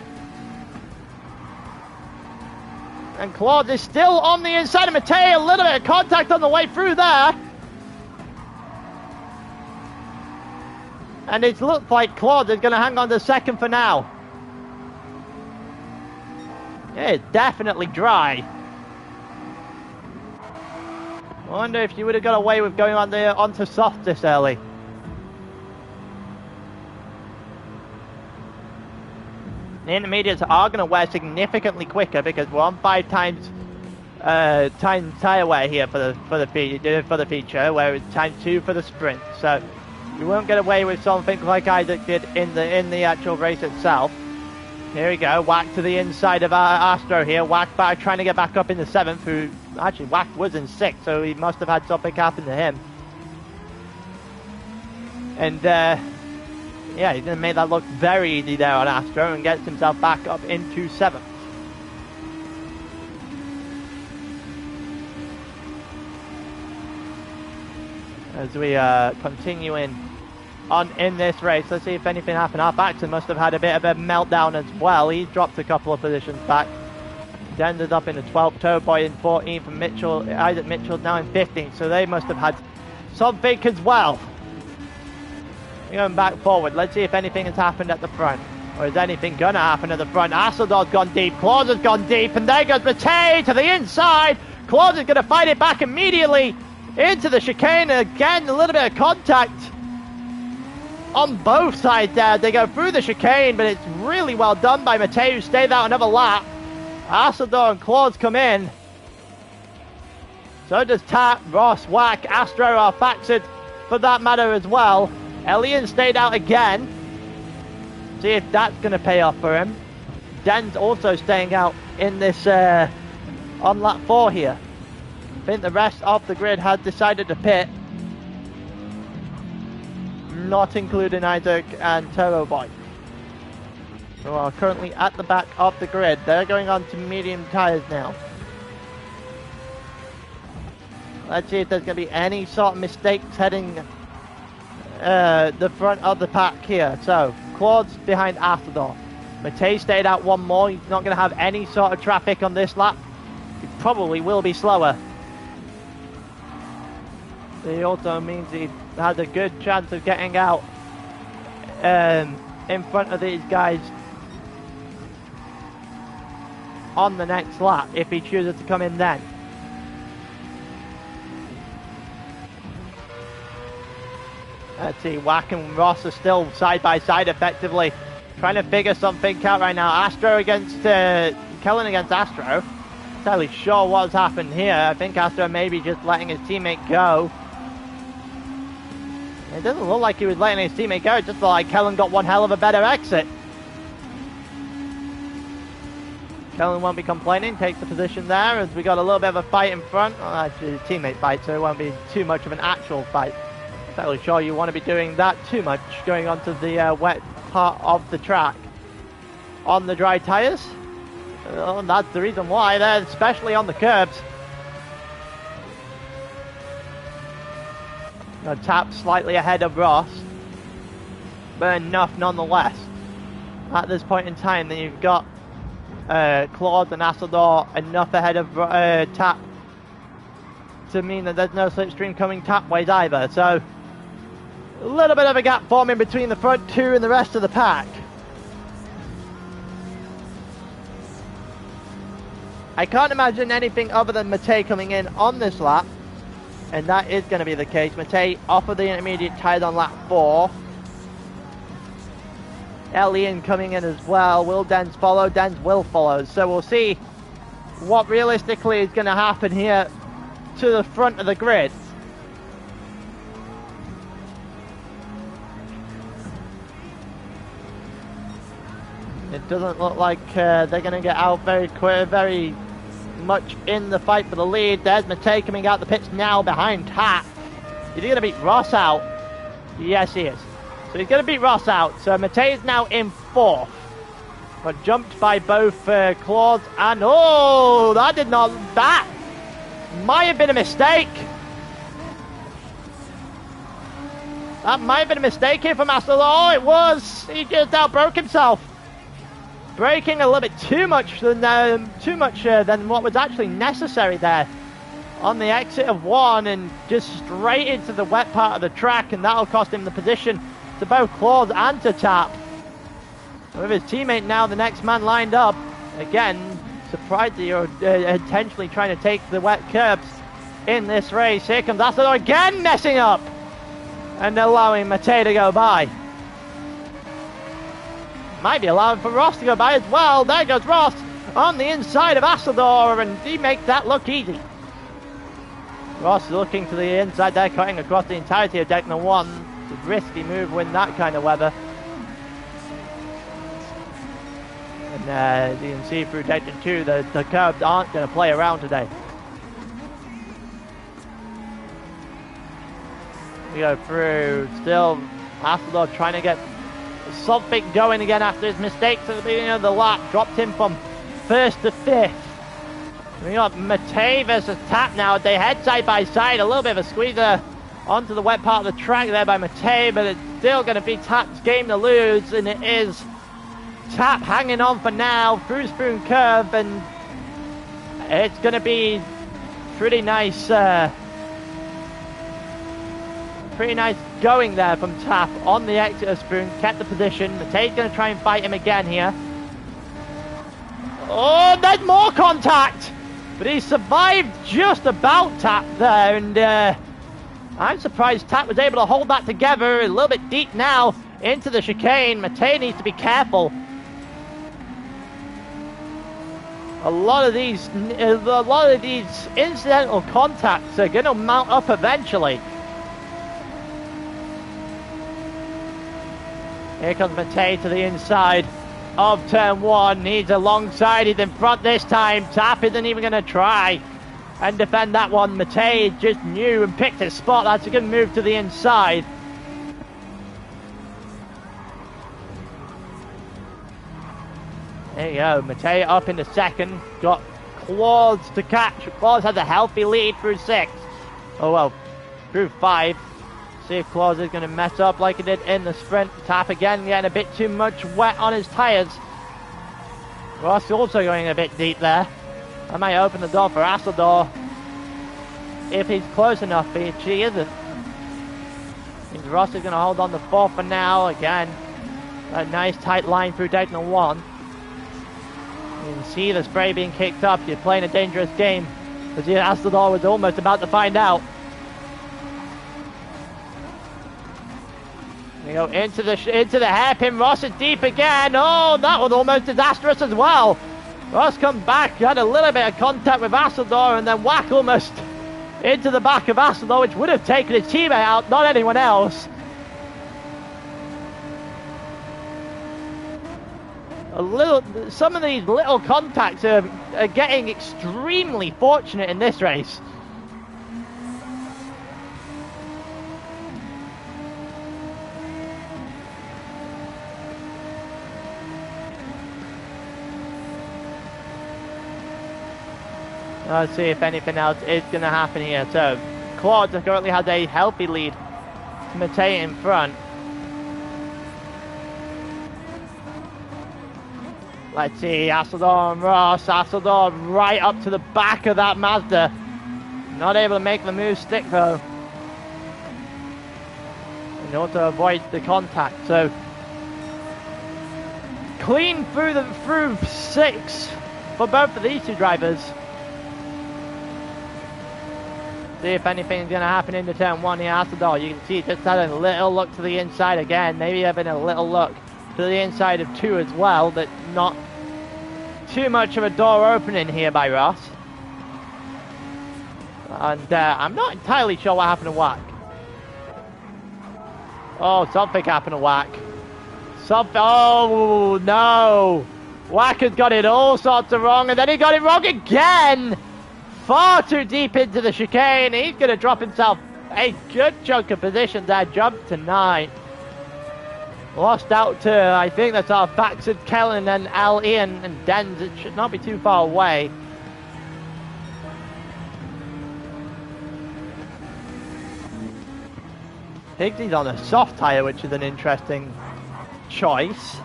And Claude is still on the inside of Matei. A little bit of contact on the way through there. And it looks like Claude is going to hang on to 2nd for now. Yeah, it's definitely dry. I wonder if you would have got away with going onto soft this early. The intermediates are going to wear significantly quicker because we're on 5 times time tyre wear here for the feature, where it's time 2 for the sprint. So you won't get away with something like Isaac did in the actual race itself. Here we go, Whack to the inside of Astro here. Whack back, trying to get back up in the 7th. Who actually Whack was in 6th, so he must have had something happen to him. And yeah, he's going to make that look very easy there on Astro and gets himself back up into 7th. As we continue on in this race, let's see if anything happened. Our Baxter must have had a bit of a meltdown as well. He's dropped a couple of positions back. He ended up in the 12th, Towboy in 14th, and Isaac Mitchell now in 15th. So they must have had something as well. Going back forward, let's see if anything has happened at the front. Or is anything going to happen at the front? Hasseldor's gone deep, Claus has gone deep, and there goes Matej to the inside. Claus is going to fight it back immediately into the chicane. Again, a little bit of contact on both sides there. They go through the chicane, but it's really well done by Matej, who stayed out another lap. Hasseldor and Claus come in. So does Tap, Ross, Whack, Astro are factored for that matter as well. Elian stayed out again. See if that's going to pay off for him. Dan's also staying out in this on lap 4 here. I think the rest of the grid has decided to pit, not including Isaac and Turbo Boy, who are currently at the back of the grid. They're going on to medium tyres now. Let's see if there's going to be any sort of mistakes heading the front of the pack here. So Claude's behind Astrodor. Matej stayed out one more. He's not going to have any sort of traffic on this lap. He probably will be slower. It also means he has a good chance of getting out in front of these guys on the next lap if he chooses to come in then. Let's see, Whack and Ross are still side by side effectively, trying to figure something out right now. Astro against Kellen against Astro. Not entirely sure what's happened here. I think Astro maybe just letting his teammate go. It doesn't look like he was letting his teammate go. It just looked like Kellen got one hell of a better exit. Kellen won't be complaining, takes the position there as we got a little bit of a fight in front. Well, actually a teammate fight, so it won't be too much of an actual fight. Not really sure you want to be doing that too much going onto the wet part of the track on the dry tyres. That's the reason why, they're especially on the curbs. Tap slightly ahead of Ross, but enough nonetheless. At this point in time, then you've got Claude and Astrodor enough ahead of Tap to mean that there's no slipstream coming Tap ways either. So a little bit of a gap forming between the front two and the rest of the pack. I can't imagine anything other than Matej coming in on this lap. And that is going to be the case. Matej off of the intermediate tyres on lap 4. Elian coming in as well. Will Dens follow? Dens will follow. So we'll see what realistically is going to happen here to the front of the grid. It doesn't look like they're going to get out very quick, very much in the fight for the lead. There's Matej coming out the pits now behind Tap. Is he going to beat Ross out? Yes, he is. So he's going to beat Ross out. So Matej is now in 4th, but jumped by both Claude and... Oh, that might have been a mistake. That might have been a mistake here from Astrodor. Oh, it was. He just outbroke himself. Braking a little bit too much than what was actually necessary there on the exit of 1, and just straight into the wet part of the track, and that'll cost him the position to both Claude and to Tap. With his teammate now the next man lined up. Again, surprised that you're intentionally trying to take the wet curbs in this race. Here comes Astrodor again, messing up and allowing Matej to go by. Might be allowing for Ross to go by as well. There goes Ross. on the inside of Asador, and he makes that look easy. Ross looking to the inside there, cutting across the entirety of deck number 1. It's a risky move with that kind of weather. And as you can see through deck 2, the curves aren't going to play around today. We go through, still Asador trying to get something going again after his mistakes at the beginning of the lap. Dropped him from 1st to 5th. We got Matej versus Tap now. They head side by side. A little bit of a squeezer onto the wet part of the track there by Matej, but it's still going to be Tap's game to lose, and it is Tap hanging on for now through Spoon Curve, and it's going to be pretty nice going there from Tap on the exit of Spoon. Kept the position. Matej's going to try and fight him again here. Oh, there's more contact! But he survived just about Tap there, and I'm surprised Tap was able to hold that together. A little bit deep now into the chicane. Matej needs to be careful. A lot of these incidental contacts are going to mount up eventually. Here comes Matej to the inside of turn 1. He's alongside, he's in front this time. Tap isn't even going to try and defend that one. Matej just knew and picked his spot. That's a good move to the inside. There you go, Matej up into 2nd. Got Claus to catch. Claus has a healthy lead through 6. Oh well, through 5. See if Claus is going to mess up like he did in the sprint. Tap again, getting a bit too much wet on his tyres. Ross also going a bit deep there. I might open the door for Asador if he's close enough, but she isn't. Means Ross is going to hold on to 4th for now. Again, a nice tight line through deck number 1. You can see the spray being kicked up. You're playing a dangerous game, as Asador was almost about to find out. We go into the hairpin. Ross is deep again. Oh, that was almost disastrous as well. Ross comes back, had a little bit of contact with Asador, and then whack almost into the back of Asador, which would have taken his teammate out, not anyone else. Some of these little contacts are getting extremely fortunate in this race. Let's see if anything else is going to happen here. So, Claude currently has a healthy lead. Matej in front. Let's see, Asador and Ross. Asador right up to the back of that Mazda. Not able to make the move stick though, in order to avoid the contact. So, clean through 6 for both of these two drivers. See if anything's going to happen into turn 1 here. Asador, you can see just had a little look to the inside again. Maybe having a little look to the inside of 2 as well, but not too much of a door opening here by Ross. And I'm not entirely sure what happened to Wack. Oh, something happened to Wack. Oh no! Wack has got it all sorts of wrong, and then he got it wrong again! Far too deep into the chicane. He's going to drop himself a good chunk of position there. Jumped to 9. Lost out to, I think that's our Baxter, Kellen, and Al Ian and Denz. It should not be too far away. Higgsy's on a soft tyre, which is an interesting choice.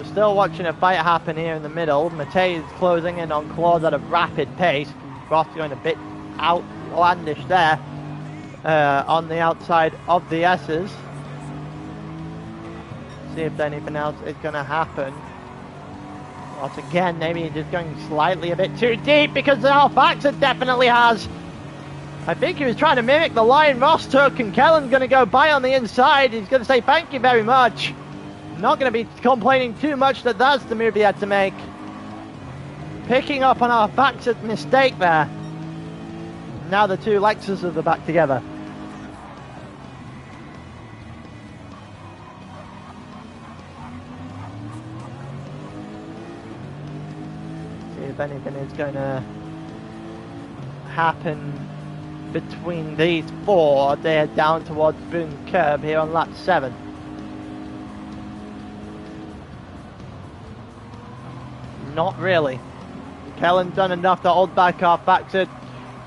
Still watching a fight happen here in the middle. Matej is closing in on Claude at a rapid pace. Ross going a bit outlandish there on the outside of the S's. See if anything else is going to happen. Ross again, maybe just going slightly a bit too deep, because our Faxon definitely has. I think he was trying to mimic the line Ross took, and Kellen's going to go by on the inside. He's going to say thank you very much. Not going to be complaining too much that that's the move he had to make. Picking up on our backside mistake there. Now the two Lexuses are back together. See if anything is going to happen between these four. They are down towards Boone Curb here on lap 7. Not really. Kellen's done enough to hold back off Baxter.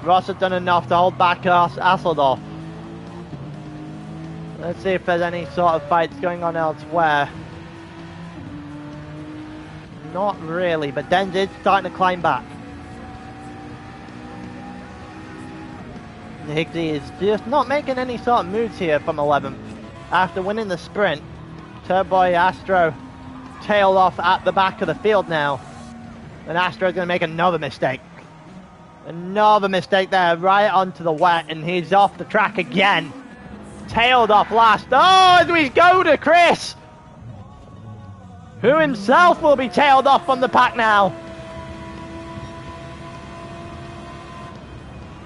Ross has done enough to hold back Asseldorf. Let's see if there's any sort of fights going on elsewhere. Not really, but Denz's starting to climb back. Higsy is just not making any sort of moves here from 11th. After winning the sprint, Turboy Astro tailed off at the back of the field now. And Astro's going to make another mistake. Another mistake there, right onto the wet, and he's off the track again. Tailed off last. Oh, as we go to Chris, who himself will be tailed off from the pack now.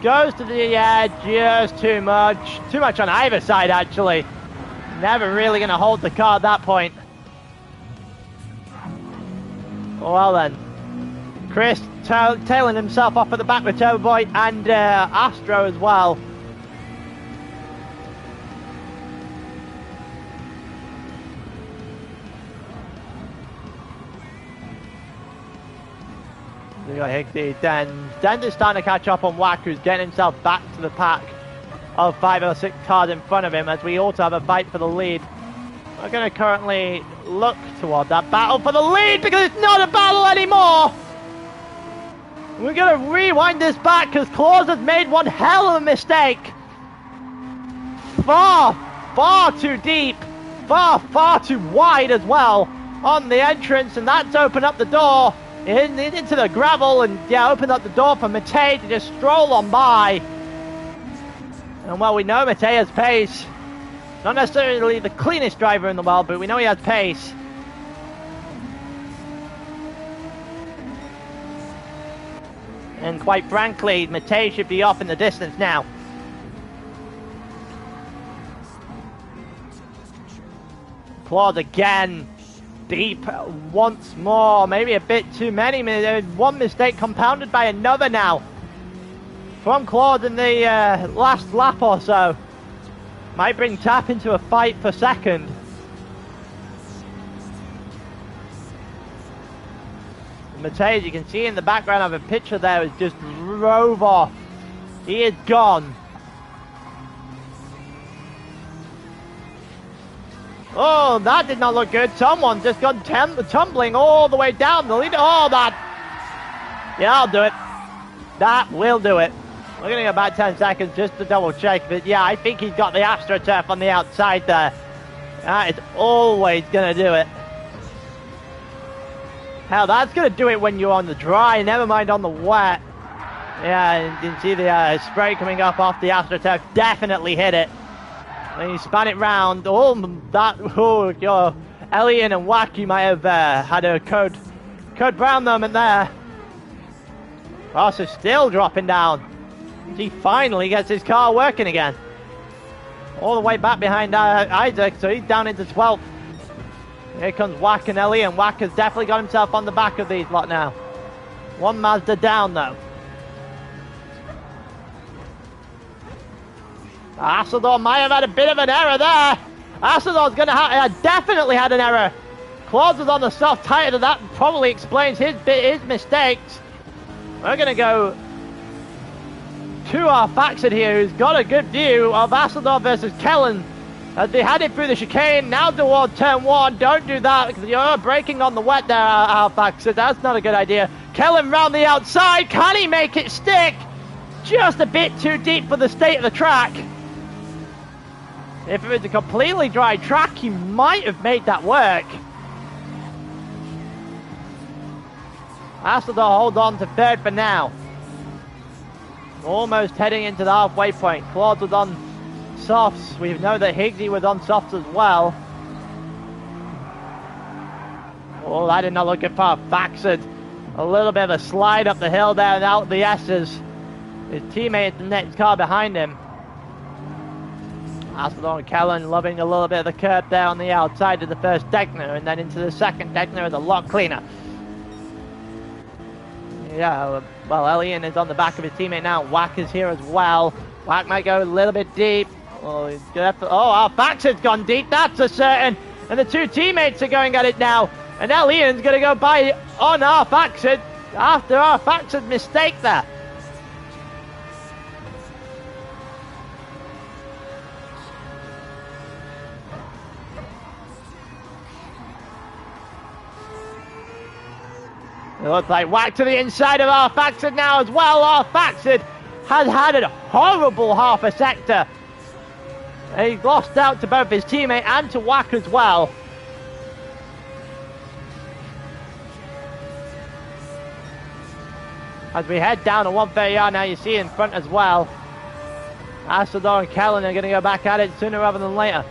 Goes to the edge, just too much. Too much on either side, actually. Never really going to hold the car at that point. Well then. Chris tailing himself off at the back with Turbo Boy and Astro as well. We got Higsy, Denz is starting to catch up on Wack, who's getting himself back to the pack of 5 or 6 cars in front of him, as we also have a fight for the lead. We're going to currently look toward that battle for the lead, because it's not a battle anymore! We're going to rewind this back, because Claus has made one hell of a mistake. Far too deep, far too wide as well on the entrance, and that's opened up the door into the gravel, and yeah, opened up the door for Matej to just stroll on by. And well, we know Matej has pace. Not necessarily the cleanest driver in the world, but we know he has pace. And quite frankly, Matej should be off in the distance now. Claude again, deep once more, maybe a bit too many. One mistake compounded by another now from Claude in the last lap or so. Might bring Tap into a fight for second. Matej, you can see in the background of a picture there, is just drove off. He is gone. Oh, that did not look good. Someone just got tumbling all the way down the lead. Oh, that. Yeah, I'll do it. That will do it. We're going to go back 10 seconds just to double check. But yeah, I think he's got the AstroTurf on the outside there. That is always going to do it. Hell, that's going to do it when you're on the dry, never mind on the wet. Yeah, you can see the spray coming up off the AstroTurf. Definitely hit it. When you span it round, your Elian and Wack, you might have had a code brown moment there. Ross is still dropping down. He finally gets his car working again. All the way back behind Isaac, so he's down into 12th. Here comes Wack and Ellie, and Wack has definitely got himself on the back of these lot now. One Mazda down though. Asseldorf might have had a bit of an error there. Asseldorf's going to definitely had an error. Claude was on the soft tire, and that probably explains his mistakes. We're going to go to our Faxon here, who's got a good view of Asseldorf versus Kellen as they headed through the chicane, now towards turn 1. Don't do that, because you're braking on the wet there, our Faxon. That's not a good idea. Kellen round the outside. Can he make it stick? Just a bit too deep for the state of the track. If it was a completely dry track, he might have made that work. Asseldorf hold on to third for now. Almost heading into the halfway point. Claude was on softs. We know that Higgsy was on softs as well. Oh, that did not look good for Baxter. A little bit of a slide up the hill there and out the S's. His teammate in the next car behind him. Asphodel and Kellen loving a little bit of the curb there on the outside of the first Degner, and then into the second Degner as a lot cleaner. Yeah, well, Elian is on the back of his teammate now. Wack is here as well. Wack might go a little bit deep. Oh, he's gonna have to, our Baxter's gone deep, that's a certain. And the two teammates are going at it now. And Elian's going to go by on our Baxter after our Baxter's mistake there. It looks like Wack to the inside of our Baxter now as well. Our Baxter has had a horrible half a sector. He's lost out to both his teammate and to Wack as well. As we head down to 130R now, you see in front as well. Asador and Kellen are going to go back at it sooner rather than later.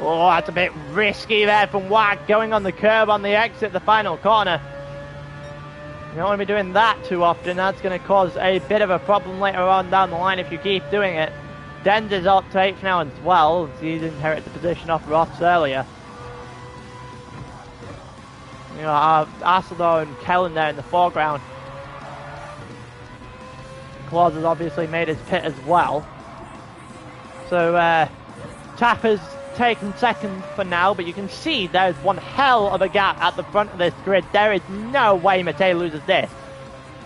Oh, that's a bit risky there from Wack, going on the curb on the exit, the final corner. You don't want to be doing that too often. That's going to cause a bit of a problem later on down the line if you keep doing it. Dender's up to 8th now as well. He's inherited the position off Ross earlier. You know, Asador and Kellen there in the foreground. Claus has obviously made his pit as well. So, Tapper's taken second for now, but you can see there's one hell of a gap at the front of this grid. There is no way Matei loses this.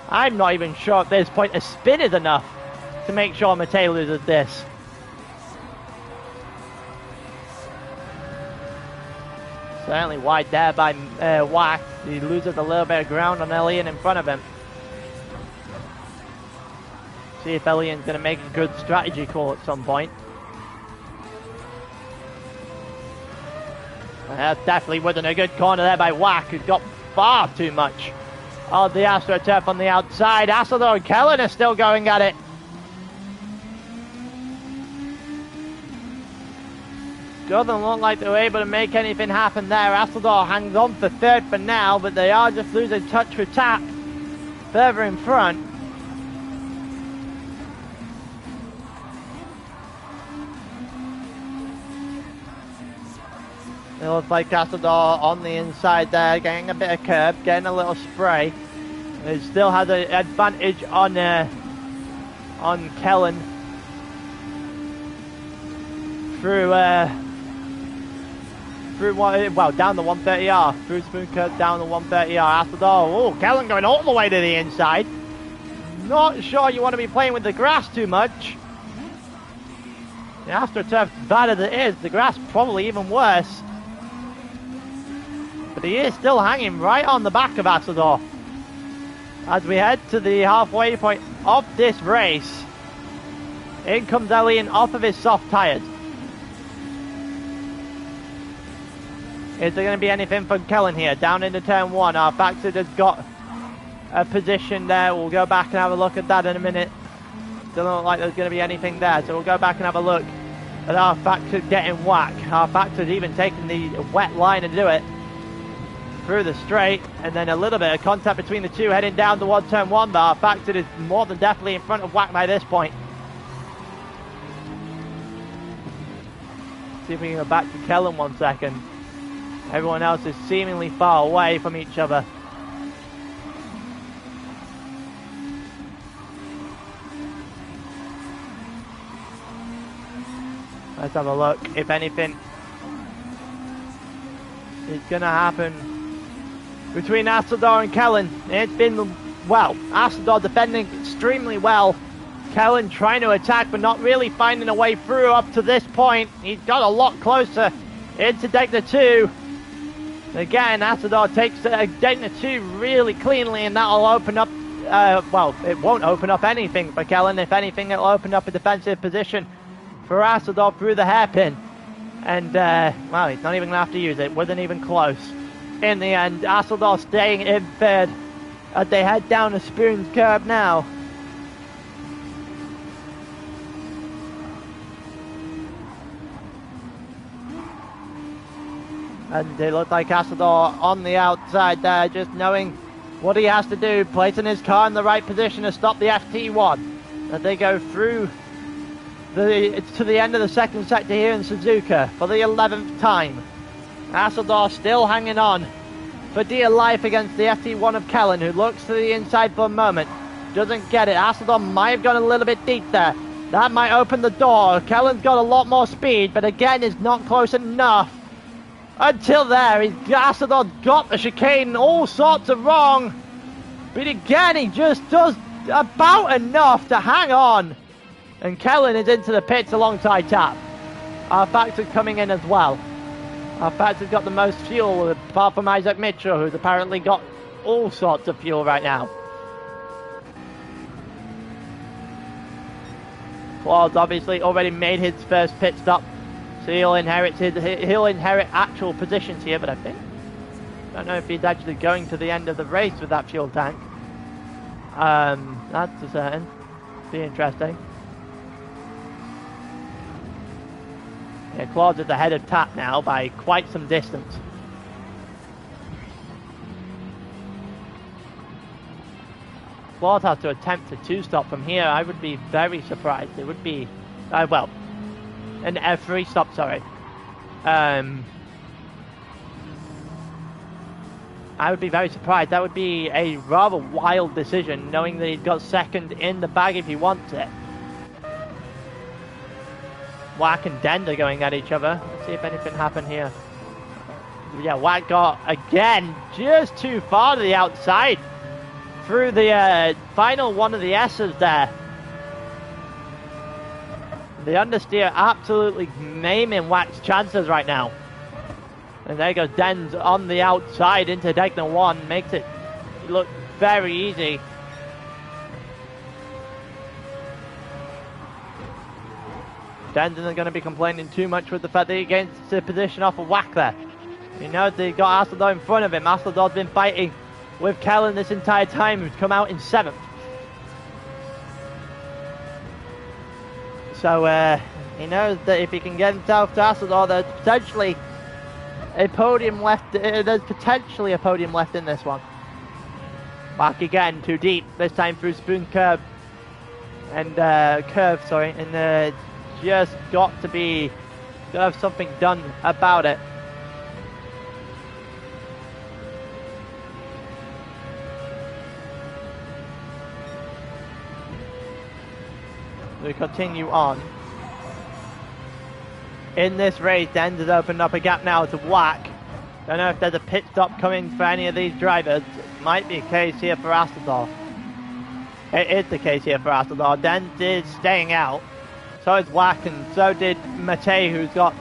I'm not even sure at this point a spin is enough to make sure Matei loses this. Certainly wide there by Wack. He loses a little bit of ground on Elian in front of him. See if Elian's going to make a good strategy call at some point. That definitely wasn't a good corner there by Wack, who's got far too much of the AstroTurf on the outside. Asador and Kellen are still going at it. Doesn't look like they were able to make anything happen there. Asador hangs on for third for now, but they are just losing touch with Tap further in front. It looks like Asador on the inside there, getting a bit of curb, getting a little spray. It still has an advantage on Kellen through down the 130R, through Spoon Curve, down the 130R. Asador, oh, Kellen going all the way to the inside. Not sure you want to be playing with the grass too much. The AstroTurf's bad as it is, the grass probably even worse. But he is still hanging right on the back of Asador. As we head to the halfway point of this race, in comes Elian off of his soft tyres. Is there going to be anything for Kellen here? Down into turn 1, our Baxter has got a position there. We'll go back and have a look at that in a minute. Doesn't look like there's going to be anything there, so we'll go back and have a look at our Baxter getting Wack. Our Baxter's even taking the wet line to do it through the straight, and then a little bit of contact between the two heading down towards turn 1, but our Baxter is more than definitely in front of Wack by this point. See if we can go back to Kellen 1 second. Everyone else is seemingly far away from each other. Let's have a look. If anything is going to happen between Asador and Kellen. It's been, well, Asador defending extremely well. Kellen trying to attack, but not really finding a way through up to this point. He's got a lot closer into Degner 2. Again, Asador takes Degner 2 really cleanly, and that'll open up, well, it won't open up anything for Kellen. If anything, it'll open up a defensive position for Asador through the hairpin. And, well, he's not even going to have to use it. Wasn't even close. In the end, Hasseldorf staying in third as they head down the Spoons curve now. And it looked like Hasseldorf on the outside there, just knowing what he has to do, placing his car in the right position to stop the FT1. As they go through to the end of the second sector here in Suzuka for the 11th time. Hasseldorf still hanging on for dear life against the FT1 of Kellen, who looks to the inside for a moment. Doesn't get it. Hasseldorf might have gone a little bit deep there. That might open the door. Kellen's got a lot more speed, but again is not close enough. Until there, Hasseldorf got the chicane all sorts of wrong. But again, he just does about enough to hang on. And Kellen is into the pits alongside Tap. Our factor's coming in as well. Our factor's got the most fuel, apart from Isaac Mitchell, who's apparently got all sorts of fuel right now. Claude's obviously already made his first pit stop. So he'll inherit actual positions here, but I don't know if he's actually going to the end of the race with that fuel tank. That's a certain. Be interesting. Yeah, Claude's at the head of Tap now by quite some distance. Claude has to attempt a two-stop from here. I would be very surprised. It would be, well, an F3 stop, sorry. I would be very surprised. That would be a rather wild decision, knowing that he's got second in the bag if he wants it. Wack and Dend are going at each other. Let's see if anything happened here. Yeah, Wack got, again, just too far to the outside through the final one of the S's there. The understeer absolutely maiming Wack's chances right now. And there goes Dens on the outside into Degner 1. Makes it look very easy. Dens isn't going to be complaining too much with the fact that he gains the position off of Wack there. He knows that he got Hasseldorf in front of him. Hasseldorf's been fighting with Kellen this entire time, who's come out in 7th. So he knows that if he can get himself to Hasseldorf, there's potentially a podium left. There's potentially a podium left in this one. Back again, too deep. This time through Spoon curve and curve, sorry, and just got to have something done about it. We continue on. In this race, Dens has opened up a gap now to Wack. Don't know if there's a pit stop coming for any of these drivers. It might be a case here for Hasseldorf. It is the case here for Hasseldorf. Dens is staying out. So is Wack, and so did Matei, who's got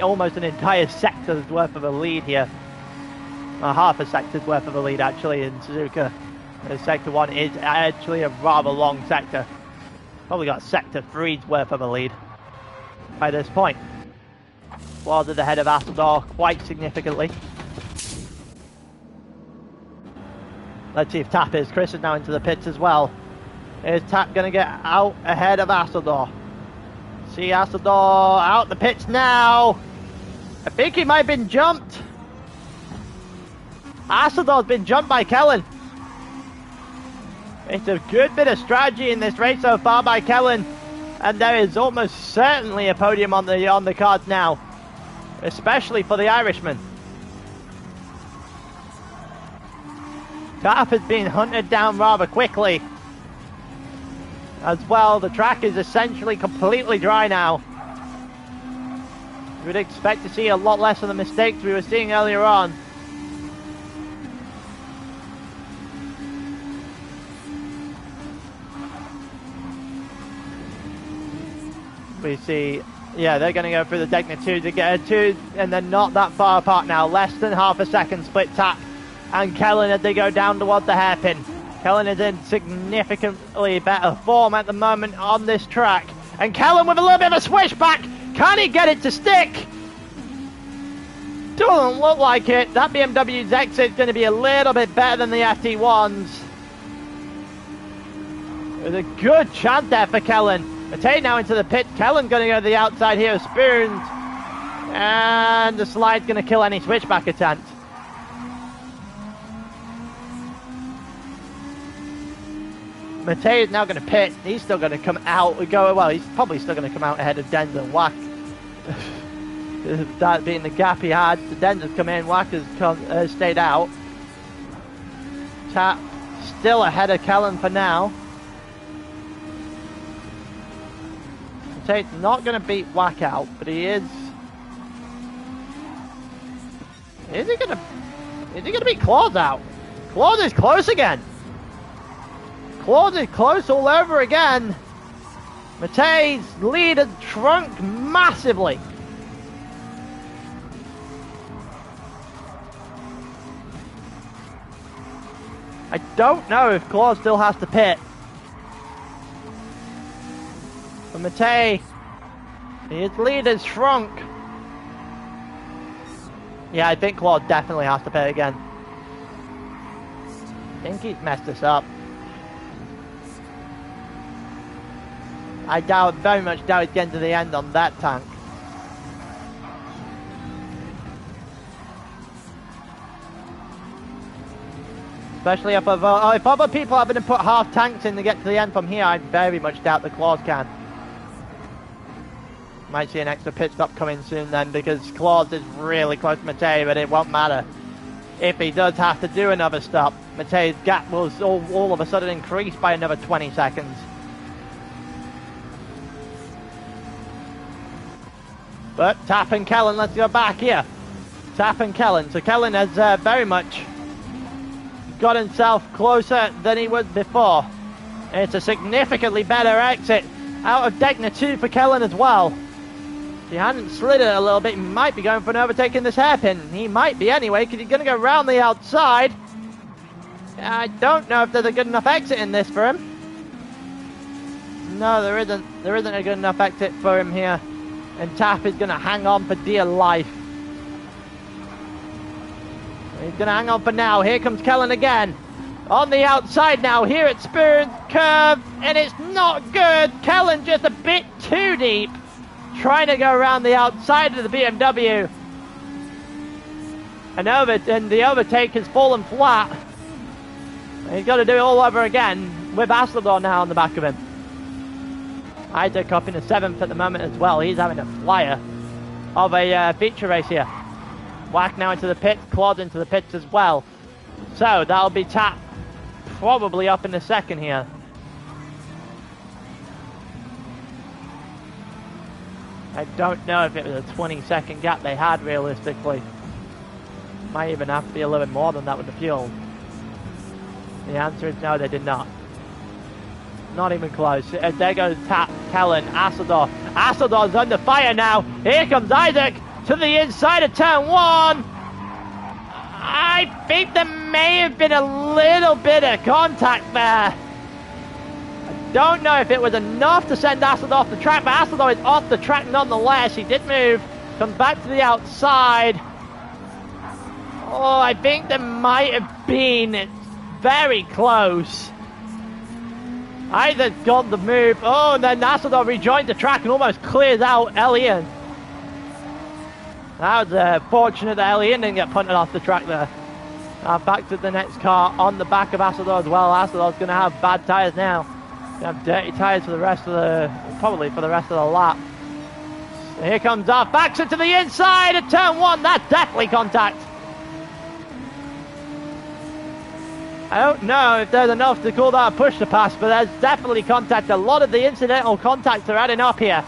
almost an entire sector's worth of a lead here. Half a sector's worth of a lead, actually, in Suzuka. Sector 1 is actually a rather long sector. Probably got Sector 3's worth of a lead by this point. Was at the head of Hasseldorf quite significantly. Let's see if Tap is. Chris is now into the pits as well. Is Tap going to get out ahead of Hasseldorf? See Hasseldorf out the pits now. I think he might have been jumped. Hasseldorf's been jumped by Kellen. It's a good bit of strategy in this race so far by Kellen, and there is almost certainly a podium on the cards now, especially for the Irishman. Tap has been hunted down rather quickly. As well, the track is essentially completely dry now. You would expect to see a lot less of the mistakes we were seeing earlier on. We see, yeah, they're going to go through the Degner 2 to get a 2, and they're not that far apart now. Less than half a second split Tap and Kellen as they go down towards the hairpin. Kellen is in significantly better form at the moment on this track. And Kellen with a little bit of a switchback Can he get it to stick? Doesn't look like it. That BMW's exit is going to be a little bit better than the FT1's. There's a good chance there for Kellen. Matei now into the pit. Kellen's going to go to the outside here, spoons. And the slide's going to kill any switchback attempt. Matei is now going to pit. He's still going to come out. Well, he's probably still going to come out ahead of Denz and Wack. That being the gap he had. So Denz has come in. Wack has stayed out. Tap still ahead of Kellen for now. Matei's not going to beat Wack out, but he is. Is he going to beat Claude out? Claude is close again. Claude is close all over again. Matei's lead has shrunk massively. I don't know if Claude still has to pit. But Matei, his lead has shrunk. Yeah, I think Claude definitely has to pit again. I think he's messed this up. I very much doubt he's getting to the end on that tank. Especially if other people are going to put half tanks in to get to the end from here, I very much doubt the Claude can. Might see an extra pit stop coming soon then, because Claude is really close to Matei, but it won't matter. If he does have to do another stop, Matei's gap will all of a sudden increase by another 20 seconds. But Tap and Kellen, let's go back here. Tap and Kellen. So Kellen has very much got himself closer than he was before. It's a significantly better exit out of Degner 2 for Kellen as well. If he hadn't slid it a little bit, he might be going for an overtake in this hairpin. He might be anyway, because he's going to go round the outside. I don't know if there's a good enough exit in this for him. No, there isn't. There isn't a good enough exit for him here. And Tap is going to hang on for dear life. He's going to hang on for now. Here comes Kellen again. On the outside now. Here at Spoon Curve. And it's not good. Kellen just a bit too deep. Trying to go around the outside of the BMW. And the overtake has fallen flat. He's got to do it all over again. With Aslador now on the back of him. Isaac up in the 7th at the moment as well. He's having a flyer of a feature race here. Wack now into the pit, Claude into the pits as well. So that'll be Tap probably up in the 2nd here. I don't know if it was a 20-second gap they had realistically. Might even have to be a little bit more than that with the fuel. The answer is no, they did not. Not even close. There goes Tap, Kellen, Aslador. Aslador's under fire now. Here comes Isaac to the inside of turn 1. I think there may have been a little bit of contact there. I don't know if it was enough to send Aslador off the track, but Aslador is off the track nonetheless. He did move. Comes back to the outside. Oh, I think there might have been. It's very close. Either got the move. Oh, and then Aslador rejoined the track and almost clears out Elian. That was fortunate that Elian didn't get punted off the track there. Back to the next car on the back of Aslador as well. Aslador's going to have bad tyres now. Going to have dirty tyres for the rest of probably for the rest of the lap. So here comes off. Backs it to the inside of turn 1. That's definitely contact. I don't know if there's enough to call that a push to pass, but there's definitely contact. A lot of the incidental contacts are adding up here.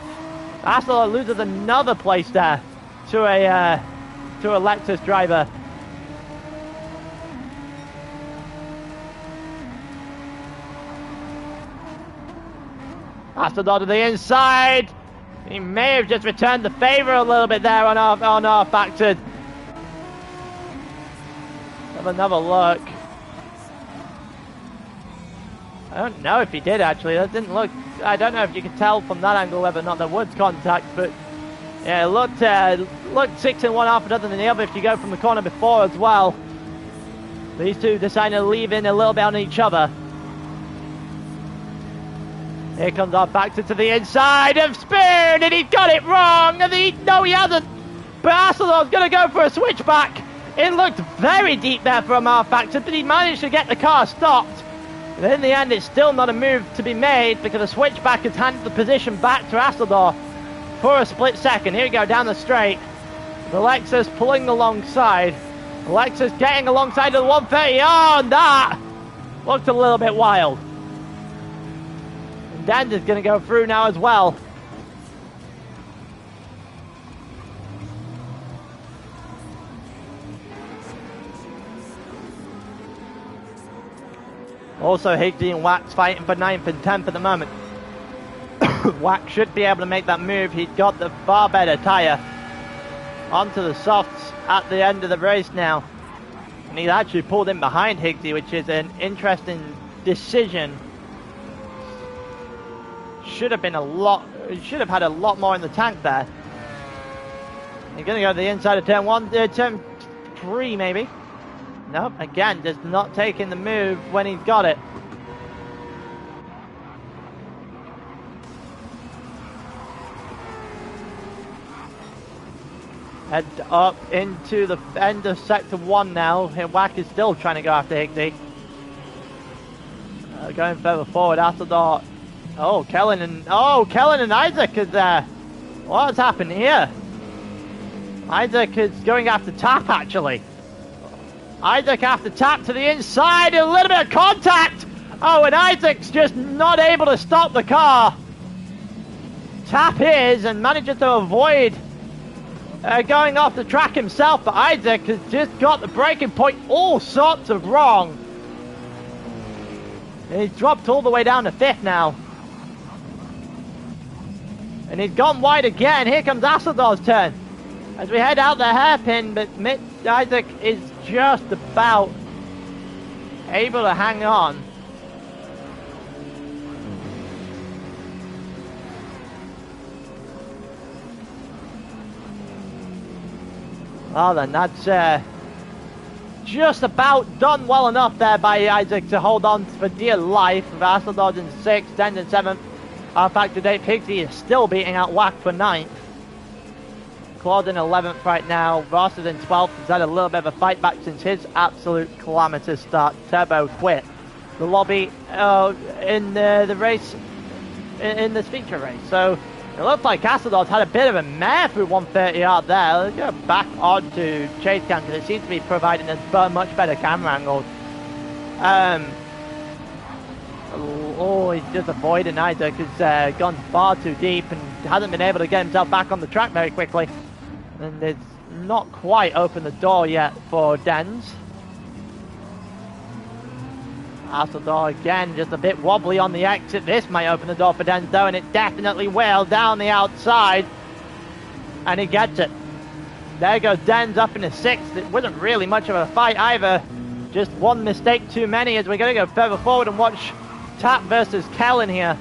Aslador loses another place there to a Lexus driver. Aslador to the inside. He may have just returned the favour a little bit there on our factored. Have another look. I don't know if he did actually. That didn't look. I don't know if you could tell from that angle whether or not there was contact, but Yeah, it looked 6 and 1 half a dozen than the other if you go from the corner before as well. These two decided to leave in a little bit on each other. Here comes our Factor to the inside of Spoon, and he's got it wrong. And no, he hasn't. But Asselor's going to go for a switchback. It looked very deep there from our Factor, but he managed to get the car stopped. And in the end, it's still not a move to be made because the switchback has handed the position back to Asselor for a split second. Here we go down the straight. The Lexus pulling alongside. The Lexus getting alongside of the 130. Oh, and that looked a little bit wild. And Dan's is going to go through now as well. Also, Higgsy and Wax fighting for 9th and 10th at the moment. Wax should be able to make that move. He's got the far better tyre onto the softs at the end of the race now. And he's actually pulled in behind Higgsy, which is an interesting decision. Should have had a lot more in the tank there. He's going to go to the inside of turn 3 maybe. Nope, again, just not taking the move when he's got it. Head up into the end of sector 1 now. Wack is still trying to go after Higgsy. Going further forward after the... Kellen and Isaac is there. What's happened here? Isaac is going after Tap actually. Isaac after Tap to the inside, a little bit of contact. Oh, and Isaac's just not able to stop the car. Tap is and manages to avoid going off the track himself, but Isaac has just got the braking point all sorts of wrong. And he's dropped all the way down to 5th now. And he's gone wide again. Here comes Asseldor's turn. As we head out the hairpin, but Isaac is just about able to hang on. Well then, that's just about done well enough there by Isaac to hold on for dear life. Asseldor in 6th, 10th and 7th. Our Factor Dave Higgsy is still beating out Wack for 9th. Claude in 11th right now. Ross is in 12th. He's had a little bit of a fight back since his absolute calamitous start. Turbo quit the lobby in the race, in this feature race. So it looks like Asseldor's had a bit of a mare through 130 out there. Let's go back on to chase cam because it seems to be providing a much better camera angle. He's just avoiding Isaac, who's gone far too deep and hasn't been able to get himself back on the track very quickly. And it's not quite opened the door yet for Dens. Asseldor again, just a bit wobbly on the exit. This might open the door for Dens though, and it definitely will down the outside. And he gets it. There goes Dens up in the 6th. It wasn't really much of a fight either. Just one mistake too many as we're going to go further forward and watch Tap versus Kellen here.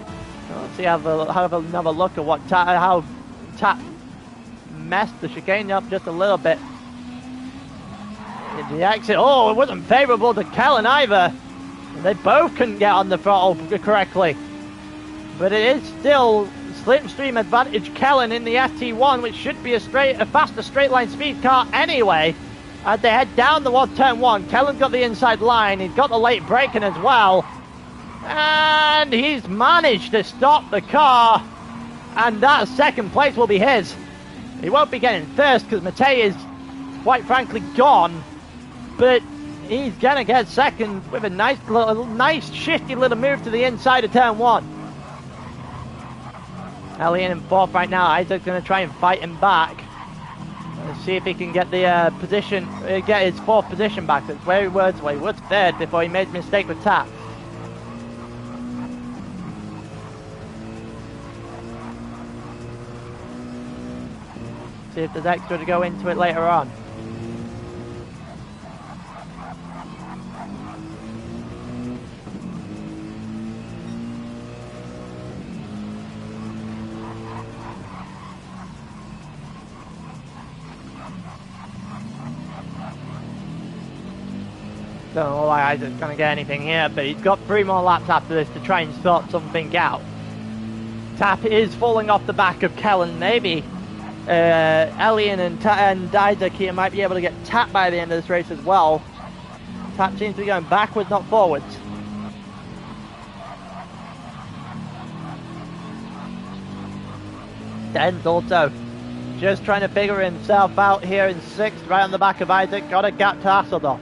Let's see, have another look at how Tap messed the chicane up just a little bit. In the exit, it wasn't favourable to Kellen either. They both couldn't get on the throttle correctly. But it is still slipstream advantage Kellen in the FT1, which should be a faster straight line speed car anyway. As they head down the turn 1, Kellen's got the inside line. He's got the late braking as well. And he's managed to stop the car. And that 2nd place will be his. He won't be getting first because Matei is, quite frankly, gone. But he's going to get 2nd with a nice shifty little move to the inside of turn 1. Elliot in 4th right now. Isaac's going to try and fight him back. Let's see if he can get the get his 4th position back. That's where he was 3rd before he made a mistake with Tap. See if there's extra to go into it later on. Don't know why Isaac's going to get anything here, but he's got 3 more laps after this to try and sort something out. Tap is falling off the back of Kellen. Maybe Elian and Isaac here might be able to get tapped by the end of this race as well. Tap seems to be going backwards, not forwards. Den's also just trying to figure himself out here in 6th, right on the back of Isaac. Got a gap to Hasselhoff.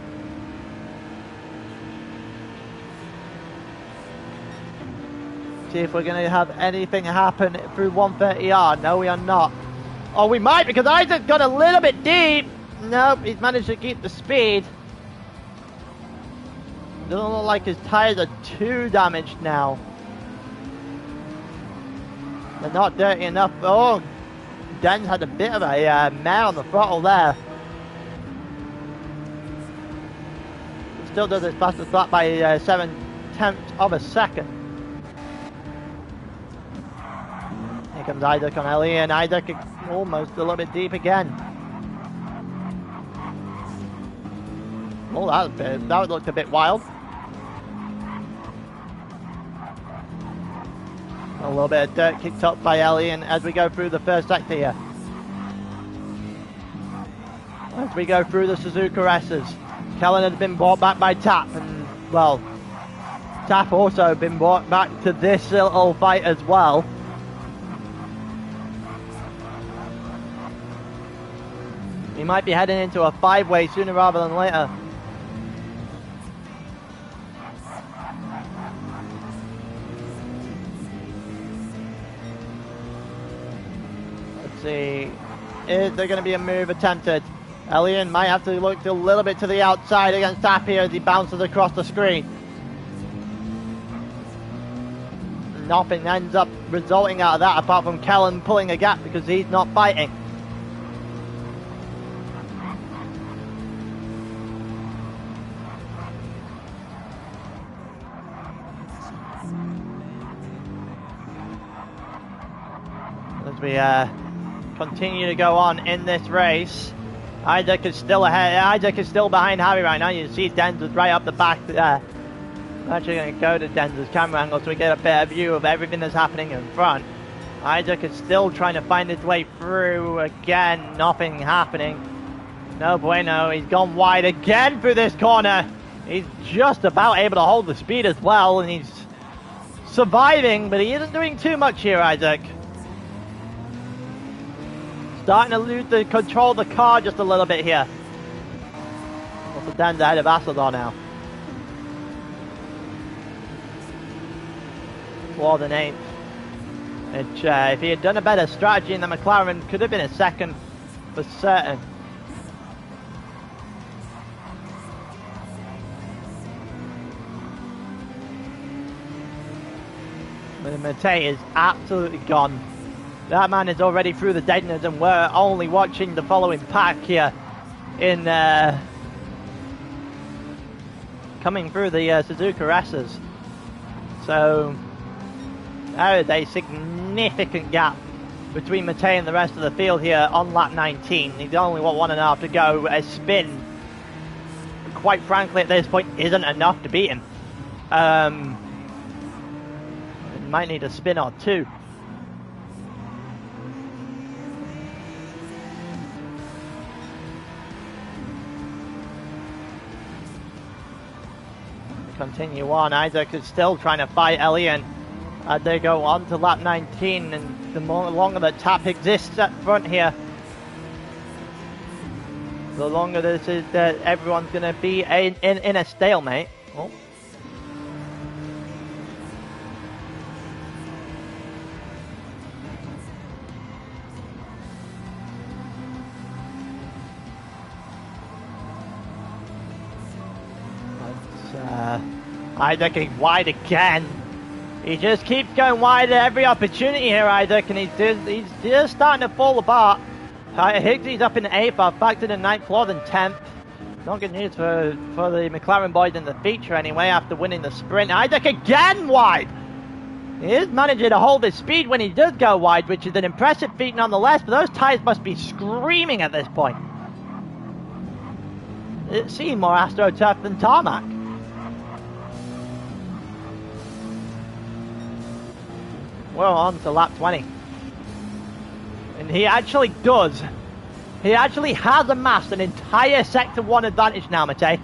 See if we're going to have anything happen through 130R. No, we are not. Oh, we might, because Isaac got a little bit deep. Nope, he's managed to keep the speed. Doesn't look like his tires are too damaged now. They're not dirty enough. Oh, Den's had a bit of a mare on the throttle there. Still does his fastest lap by 7/10 of a second. Here comes Isaac on Ellie, and Isaac almost a little bit deep again. Oh, that looked a bit wild. A little bit of dirt kicked up by Ellie, and as we go through the first sector here. As we go through the Suzuka S's. Kellen has been brought back by Tap, and well, Tap also been brought back to this little fight as well. He might be heading into a 5-way sooner rather than later. Let's see. Is there going to be a move attempted? Elian might have to look a little bit to the outside against Tap here as he bounces across the screen. Nothing ends up resulting out of that apart from Kellen pulling a gap because he's not fighting. As we continue to go on in this race, Isaac is still ahead. Isaac is still behind Harry right now. You see Den's right up the back there. I'm actually going to go to Den's camera angle so we get a better view of everything that's happening in front. Isaac is still trying to find his way through again. Nothing happening. No bueno. He's gone wide again through this corner. He's just about able to hold the speed as well, and he's surviving, but he isn't doing too much here, Isaac. Starting to lose the control of the car just a little bit here. Also, Dan's ahead of Assador now. More than 8th. Which, if he had done a better strategy in the McLaren, could have been a 2nd for certain. But Matei is absolutely gone. That man is already through the deadeners, and we're only watching the following pack here in coming through the Suzuka S's. So there is a significant gap between Matei and the rest of the field here on lap 19. He's only got 1.5 to go. A spin, quite frankly, at this point, isn't enough to beat him. Might need a spin or two. Continue on. Isaac is still trying to fight Elian as they go on to lap 19, and the longer that Tap exists up front here, the longer this is that everyone's going to be in a stalemate. Oh. Isaac is wide again. He just keeps going wide at every opportunity here, Isaac, and he's just starting to fall apart. Higgsy's up in 8th, back to the 9th floor, then 10th. Not good news for the McLaren boys in the feature anyway, after winning the sprint. Isaac again wide. He is managing to hold his speed when he does go wide, which is an impressive feat nonetheless, but those tyres must be screaming at this point. It's seen more AstroTurf than tarmac. We're on to lap 20. And he actually does. He actually has amassed an entire Sector 1 advantage now, Matej.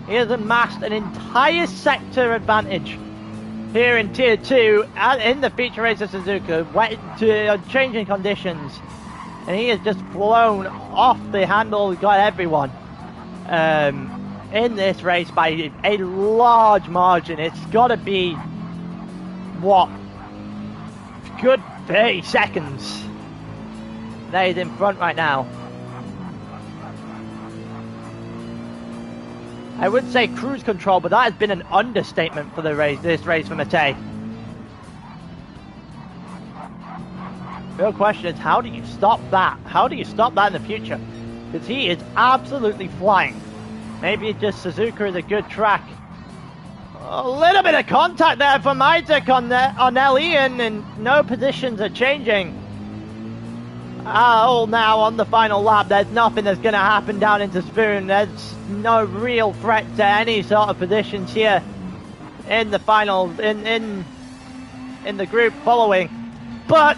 He has amassed an entire sector advantage here in Tier 2 and in the feature race of Suzuka, changing conditions. And he has just flown off the handle, got everyone in this race by a large margin. It's got to be, what, good 30 seconds that he's in front right now. I would say cruise control, but that has been an understatement for this race for Matej. Real question is, how do you stop that? How do you stop that in the future? Because he is absolutely flying. Maybe just Suzuka is a good track. A little bit of contact there from Isaac on LE, and no positions are changing. All now on the final lap, there's nothing that's going to happen down into Spoon. There's no real threat to any sort of positions here in the final, in the group following. But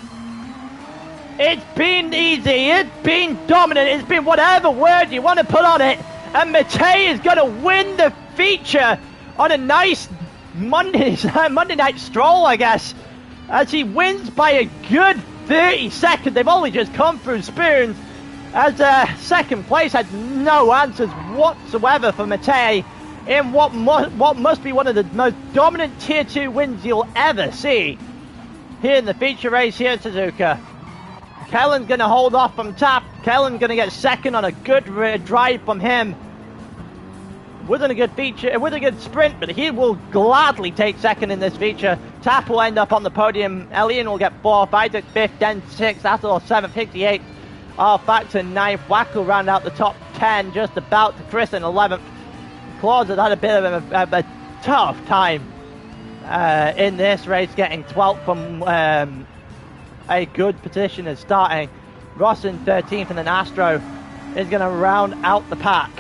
it's been easy, it's been dominant, it's been whatever word you want to put on it. And Matej is going to win the feature on a nice Monday night stroll, I guess, as he wins by a good 30 seconds. They've only just come through Spoons, as second place had no answers whatsoever for Matej in what must be one of the most dominant Tier 2 wins you'll ever see here in the feature race here at Suzuka. Kellen's going to hold off from Tap. Kellen's going to get second on a good drive from him. Wasn't a good feature, it was a good sprint, but he will gladly take second in this feature. Tap will end up on the podium. Elian will get fourth, Isaac fifth, then sixth, Athol seventh, Hickey eighth, Factor ninth. Wack will round out the top 10, just about to Chris in 11th. Claus has had a bit of a tough time in this race, getting 12th from a good position as starting. Ross in 13th, and then Astro is going to round out the pack.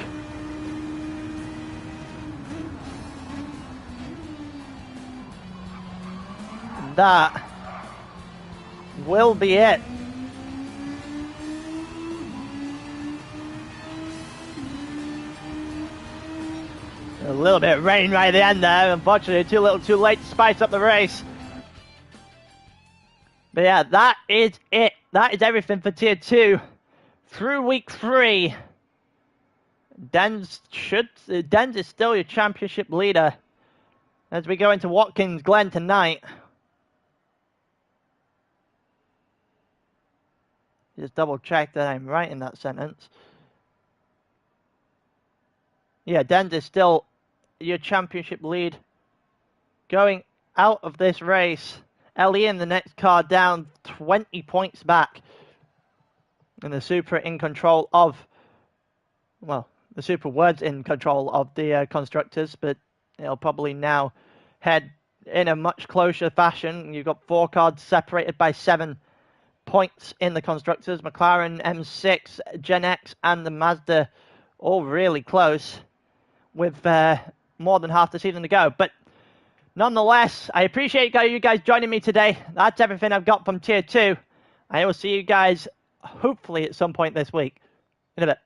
That will be it. A little bit of rain right at the end there, unfortunately too late to spice up the race. But yeah, that is it. That is everything for Tier 2 through week 3. Denz is still your championship leader as we go into Watkins Glen tonight. Just double check that I'm right in that sentence. Yeah, Denz is still your championship lead. Going out of this race, Ellie in the next car down 20 points back. And the Supra in control of, well, the Supra was in control of the constructors, but it'll probably now head in a much closer fashion. You've got 4 cars separated by 7 points in the constructors. McLaren, M6, Gen X, and the Mazda all really close with more than half the season to go. But nonetheless, I appreciate you guys joining me today. That's everything I've got from Tier 2. I will see you guys hopefully at some point this week. In a bit.